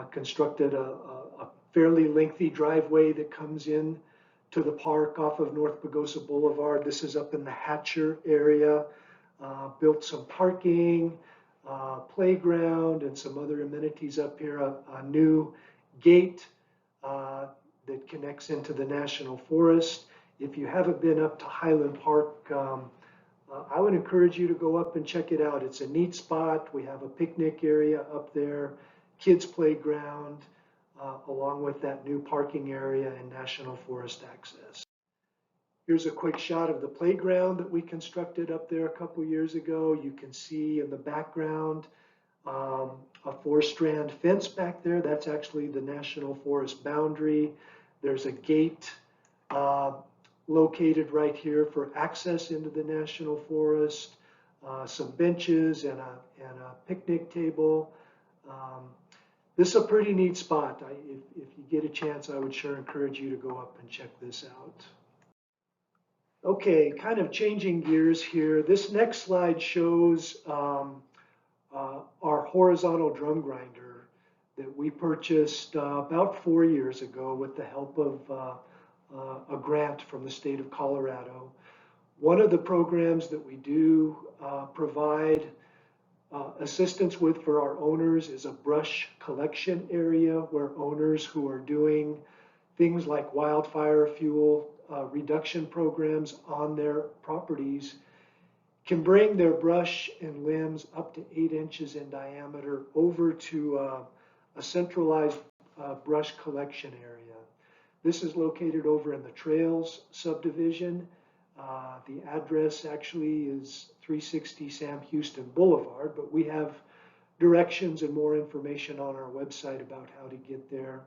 S3: constructed a fairly lengthy driveway that comes in to the park off of North Pagosa Boulevard. This is up in the Hatcher area. Built some parking, playground, and some other amenities up here. A new gate that connects into the National Forest. If you haven't been up to Highland Park, I would encourage you to go up and check it out. It's a neat spot. We have a picnic area up there, kids playground, along with that new parking area and National Forest access. Here's a quick shot of the playground that we constructed up there a couple years ago. You can see in the background a 4-strand fence back there. That's actually the National Forest boundary. There's a gate located right here for access into the National Forest, some benches and a picnic table. This is a pretty neat spot. If you get a chance, I would sure encourage you to go up and check this out. Okay, kind of changing gears here. This next slide shows our horizontal drum grinder that we purchased about 4 years ago with the help of a grant from the state of Colorado. One of the programs that we do provide assistance with for our owners is a brush collection area where owners who are doing things like wildfire fuel reduction programs on their properties can bring their brush and limbs up to 8 inches in diameter over to a centralized brush collection area. This is located over in the Trails subdivision. The address actually is 360 Sam Houston Boulevard, but we have directions and more information on our website about how to get there.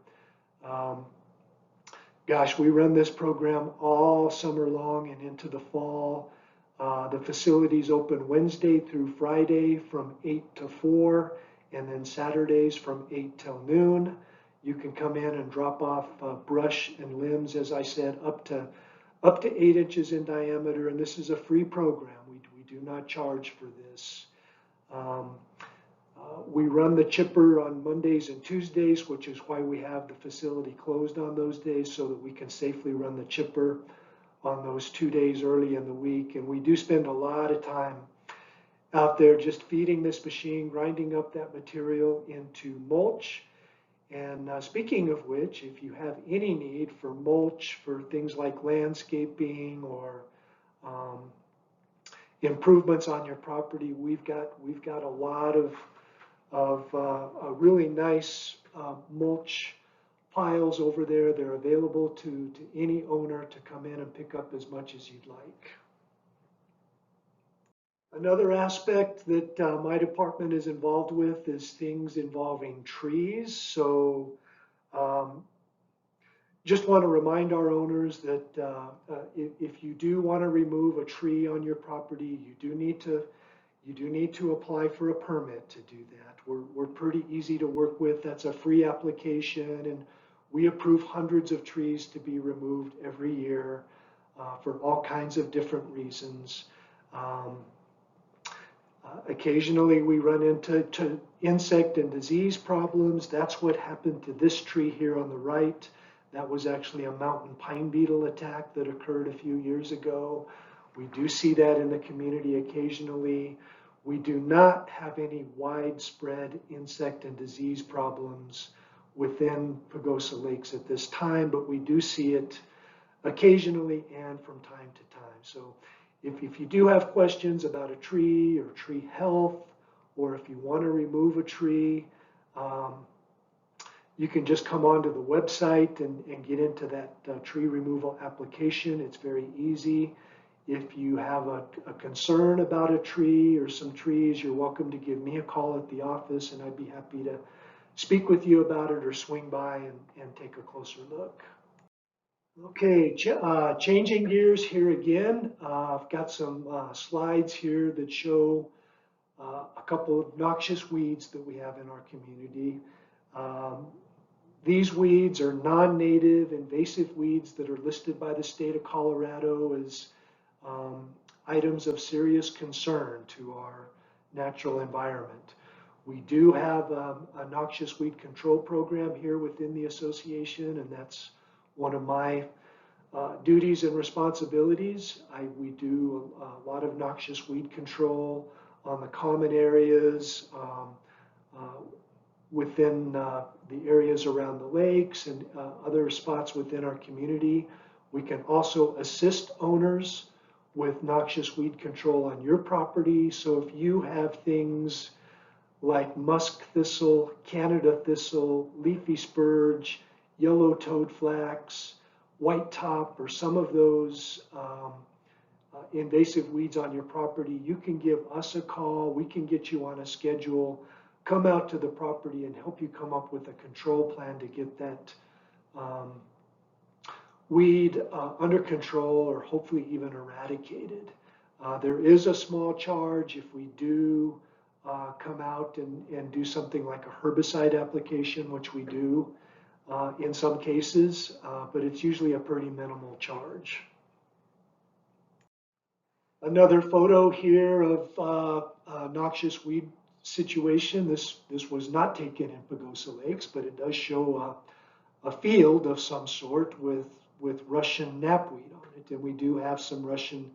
S3: Gosh, we run this program all summer long and into the fall. The facility's open Wednesday through Friday from 8 to 4, and then Saturdays from 8 till noon. You can come in and drop off brush and limbs, as I said, up to 8 inches in diameter, and this is a free program. We do not charge for this. We run the chipper on Mondays and Tuesdays, which is why we have the facility closed on those days, so that we can safely run the chipper on those 2 days early in the week. And we do spend a lot of time out there just feeding this machine, grinding up that material into mulch. And speaking of which, if you have any need for mulch for things like landscaping or improvements on your property, we've got a lot of really nice mulch piles over there. They're available to any owner to come in and pick up as much as you'd like. Another aspect that my department is involved with is things involving trees. So just want to remind our owners that if you do want to remove a tree on your property, you do need to apply for a permit to do that. We're pretty easy to work with. That's a free application, and we approve hundreds of trees to be removed every year for all kinds of different reasons. Occasionally we run into insect and disease problems. That's what happened to this tree here on the right. That was actually a mountain pine beetle attack that occurred a few years ago. We do see that in the community occasionally. We do not have any widespread insect and disease problems within Pagosa Lakes at this time, but we do see it occasionally and from time to time. So if you do have questions about a tree or tree health, or if you want to remove a tree, you can just come onto the website and get into that tree removal application. It's very easy. If you have a concern about a tree or some trees, you're welcome to give me a call at the office, and I'd be happy to speak with you about it or swing by and take a closer look. Okay, changing gears here again. I've got some slides here that show a couple of noxious weeds that we have in our community. These weeds are non-native invasive weeds that are listed by the state of Colorado as items of serious concern to our natural environment. We do have a noxious weed control program here within the association, and that's one of my duties and responsibilities. We do a lot of noxious weed control on the common areas, within the areas around the lakes and other spots within our community. We can also assist owners with noxious weed control on your property. So if you have things like musk thistle, Canada thistle, leafy spurge, yellow toad flax, white top, or some of those invasive weeds on your property, you can give us a call. We can get you on a schedule, come out to the property and help you come up with a control plan to get that weed under control, or hopefully even eradicated. There is a small charge if we do come out and do something like a herbicide application, which we do in some cases, but it's usually a pretty minimal charge. Another photo here of noxious weed situation. This was not taken in Pagosa Lakes, but it does show a field of some sort with Russian knapweed on it, and we do have some Russian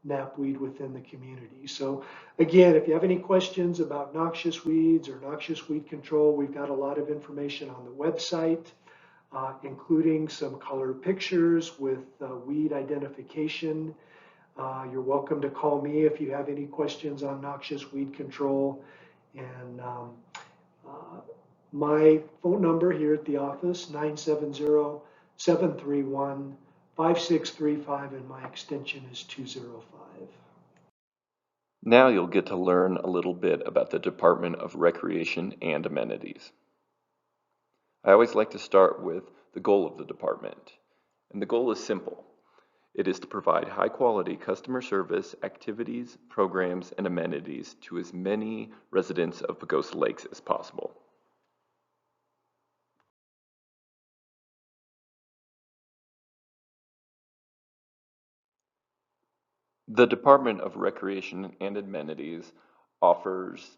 S3: knapweed within the community. So again, if you have any questions about noxious weeds or noxious weed control, we've got a lot of information on the website, including some color pictures with weed identification. You're welcome to call me if you have any questions on noxious weed control. And my phone number here at the office, 970-731-5635, and my extension is 205.
S4: Now you'll get to learn a little bit about the Department of Recreation and Amenities. I always like to start with the goal of the department, and the goal is simple. It is to provide high-quality customer service, activities, programs, and amenities to as many residents of Pagosa Lakes as possible. The Department of Recreation and Amenities offers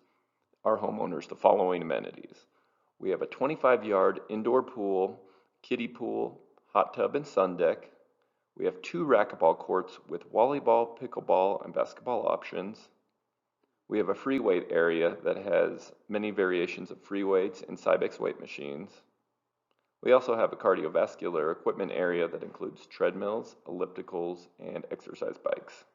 S4: our homeowners the following amenities. We have a 25-yard indoor pool, kiddie pool, hot tub, and sun deck. We have 2 racquetball courts with volleyball, pickleball, and basketball options. We have a free weight area that has many variations of free weights and Cybex weight machines. We also have a cardiovascular equipment area that includes treadmills, ellipticals, and exercise bikes.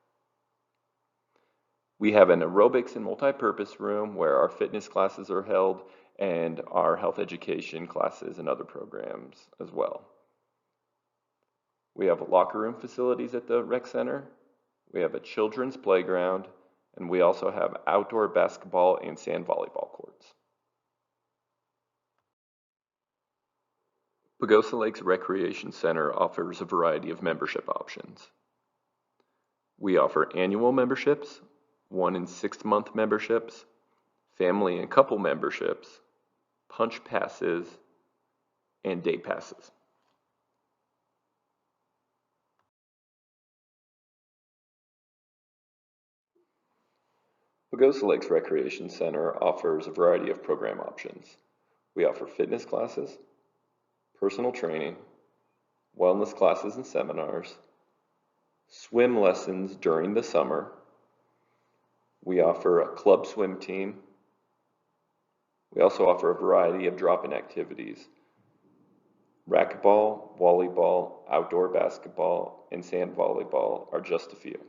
S4: We have an aerobics and multi-purpose room where our fitness classes are held and our health education classes and other programs as well. We have locker room facilities at the rec center. We have a children's playground, and we also have outdoor basketball and sand volleyball courts. Pagosa Lakes Recreation Center offers a variety of membership options. We offer annual memberships, 1 and 6 month memberships, family and couple memberships, punch passes, and day passes. Pagosa Lakes Recreation Center offers a variety of program options. We offer fitness classes, personal training, wellness classes and seminars, swim lessons during the summer. We offer a club swim team. We also offer a variety of drop-in activities. Racquetball, volleyball, outdoor basketball, and sand volleyball are just a few.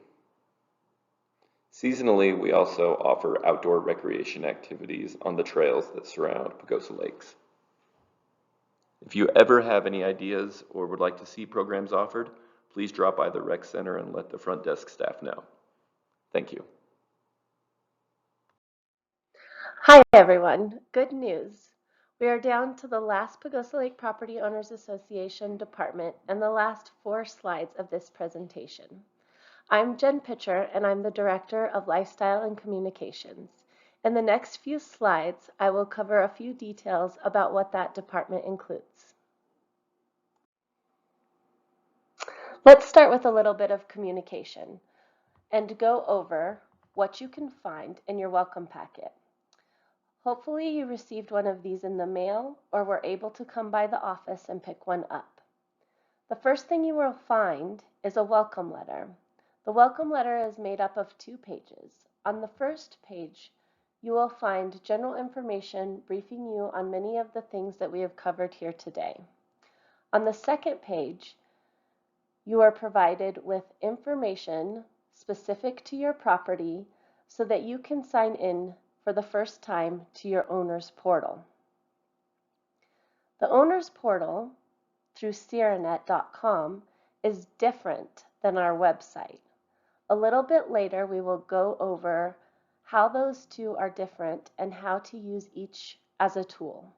S4: Seasonally, we also offer outdoor recreation activities on the trails that surround Pagosa Lakes. If you ever have any ideas or would like to see programs offered, please drop by the rec center and let the front desk staff know. Thank you.
S5: Hi everyone, good news. We are down to the last Pagosa Lake Property Owners Association department and the last 4 slides of this presentation. I'm Jen Pitcher and I'm the Director of Lifestyle and Communications. In the next few slides, I will cover a few details about what that department includes. Let's start with a little bit of communication and go over what you can find in your welcome packet. Hopefully you received one of these in the mail or were able to come by the office and pick one up. The first thing you will find is a welcome letter. The welcome letter is made up of 2 pages. On the first page, you will find general information briefing you on many of the things that we have covered here today. On the second page, you are provided with information specific to your property so that you can sign in for the first time to your owner's portal. The owner's portal through sierranet.com is different than our website. A little bit later, we will go over how those 2 are different and how to use each as a tool.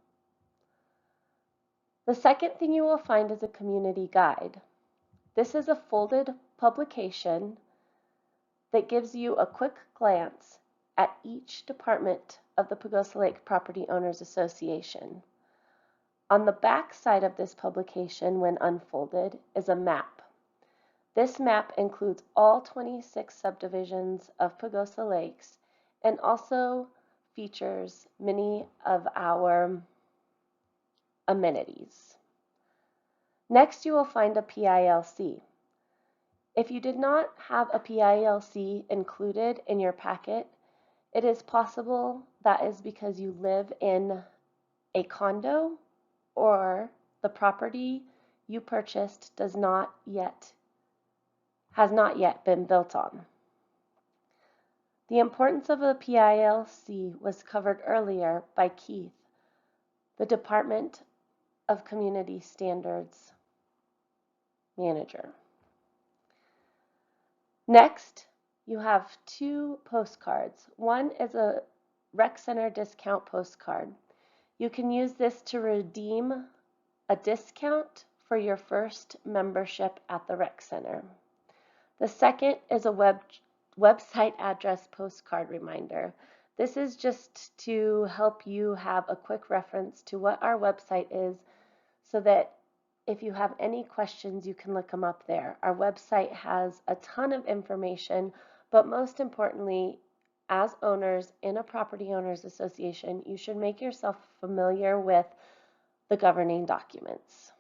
S5: The second thing you will find is a community guide. This is a folded publication that gives you a quick glance at each department of the Pagosa Lake Property Owners Association. On the back side of this publication, when unfolded, is a map. This map includes all 26 subdivisions of Pagosa Lakes and also features many of our amenities. Next, you will find a PILC. If you did not have a PILC included in your packet, it is possible that is because you live in a condo or the property you purchased has not yet been built on. The importance of a PILC was covered earlier by Keith, the Department of Community Standards Manager. Next, you have two postcards. One is a Rec Center discount postcard. You can use this to redeem a discount for your first membership at the Rec Center. The second is a website address postcard reminder. This is just to help you have a quick reference to what our website is so that if you have any questions, you can look them up there. Our website has a ton of information, but most importantly, as owners in a property owners association, you should make yourself familiar with the governing documents.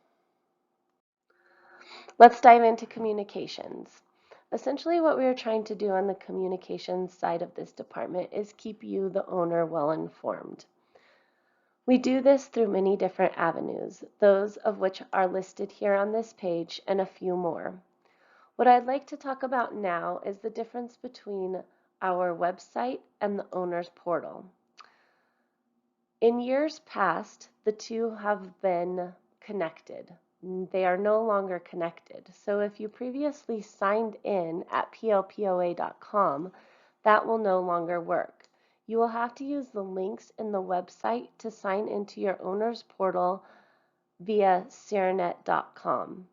S5: Let's dive into communications. Essentially, what we are trying to do on the communications side of this department is keep you, the owner, well informed. We do this through many different avenues, those of which are listed here on this page and a few more. What I'd like to talk about now is the difference between our website and the owner's portal. In years past, the two have been connected. They are no longer connected. So if you previously signed in at PLPOA.com, that will no longer work. You will have to use the links in the website to sign into your owner's portal via Serenet.com.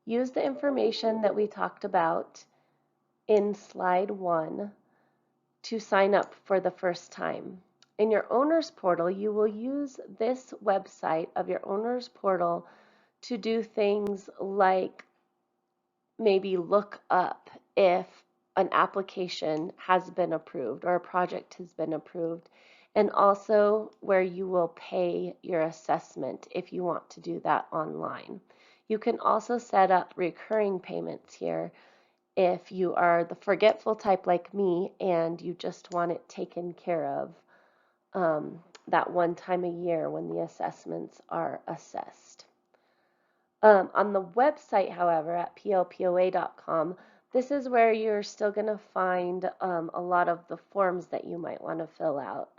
S5: Use the information that we talked about in slide 1 to sign up for the first time. In your owner's portal, you will use this website of your owner's portal to do things like maybe look up if an application has been approved or a project has been approved, and also where you will pay your assessment if you want to do that online. You can also set up recurring payments here if you are the forgetful type like me and you just want it taken care of that one time a year when the assessments are assessed. On the website, however, at PLPOA.com, this is where you're still going to find a lot of the forms that you might want to fill out.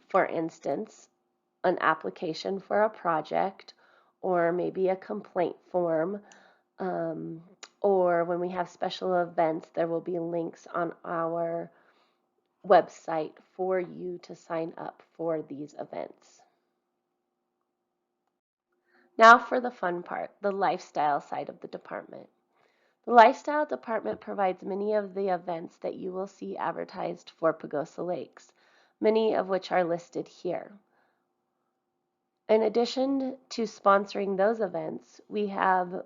S5: For instance, an application for a project, or maybe a complaint form, or when we have special events, there will be links on our website for you to sign up for these events. Now for the fun part, the lifestyle side of the department. The lifestyle department provides many of the events that you will see advertised for Pagosa Lakes, many of which are listed here. In addition to sponsoring those events, we have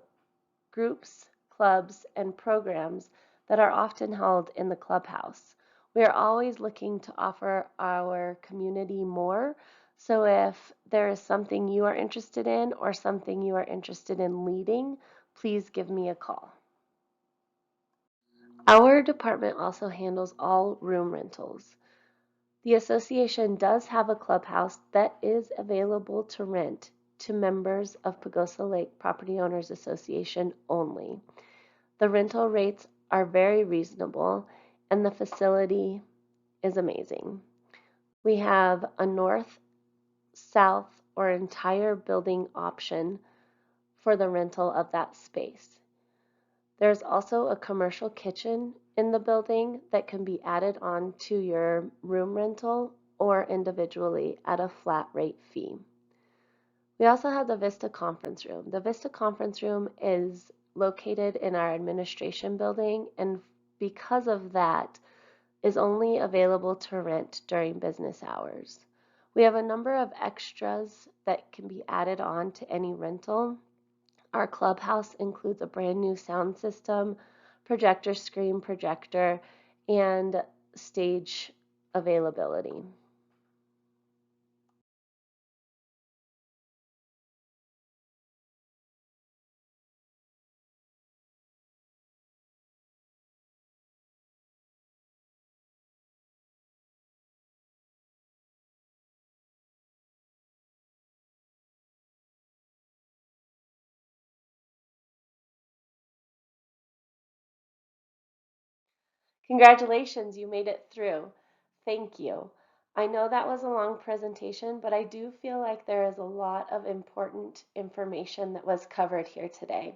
S5: groups, clubs, and programs that are often held in the clubhouse. We are always looking to offer our community more, so if there is something you are interested in or something you are interested in leading, please give me a call. Our department also handles all room rentals. The association does have a clubhouse that is available to rent to members of Pagosa Lake Property Owners Association only. The rental rates are very reasonable and the facility is amazing. We have a north, south, or entire building option for the rental of that space. There's also a commercial kitchen in the building that can be added on to your room rental or individually at a flat rate fee. We also have the Vista Conference Room. The Vista Conference Room is located in our administration building, and because of that, is only available to rent during business hours. We have a number of extras that can be added on to any rental. Our clubhouse includes a brand new sound system, projector screen projector, and stage availability. Congratulations, you made it through. Thank you. I know that was a long presentation, but I do feel like there is a lot of important information that was covered here today.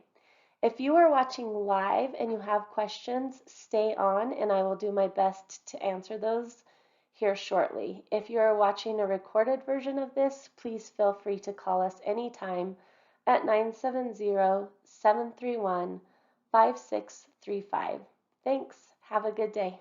S5: If you are watching live and you have questions, stay on and I will do my best to answer those here shortly. If you are watching a recorded version of this, please feel free to call us anytime at 970-731-5635. Thanks. Have a good day.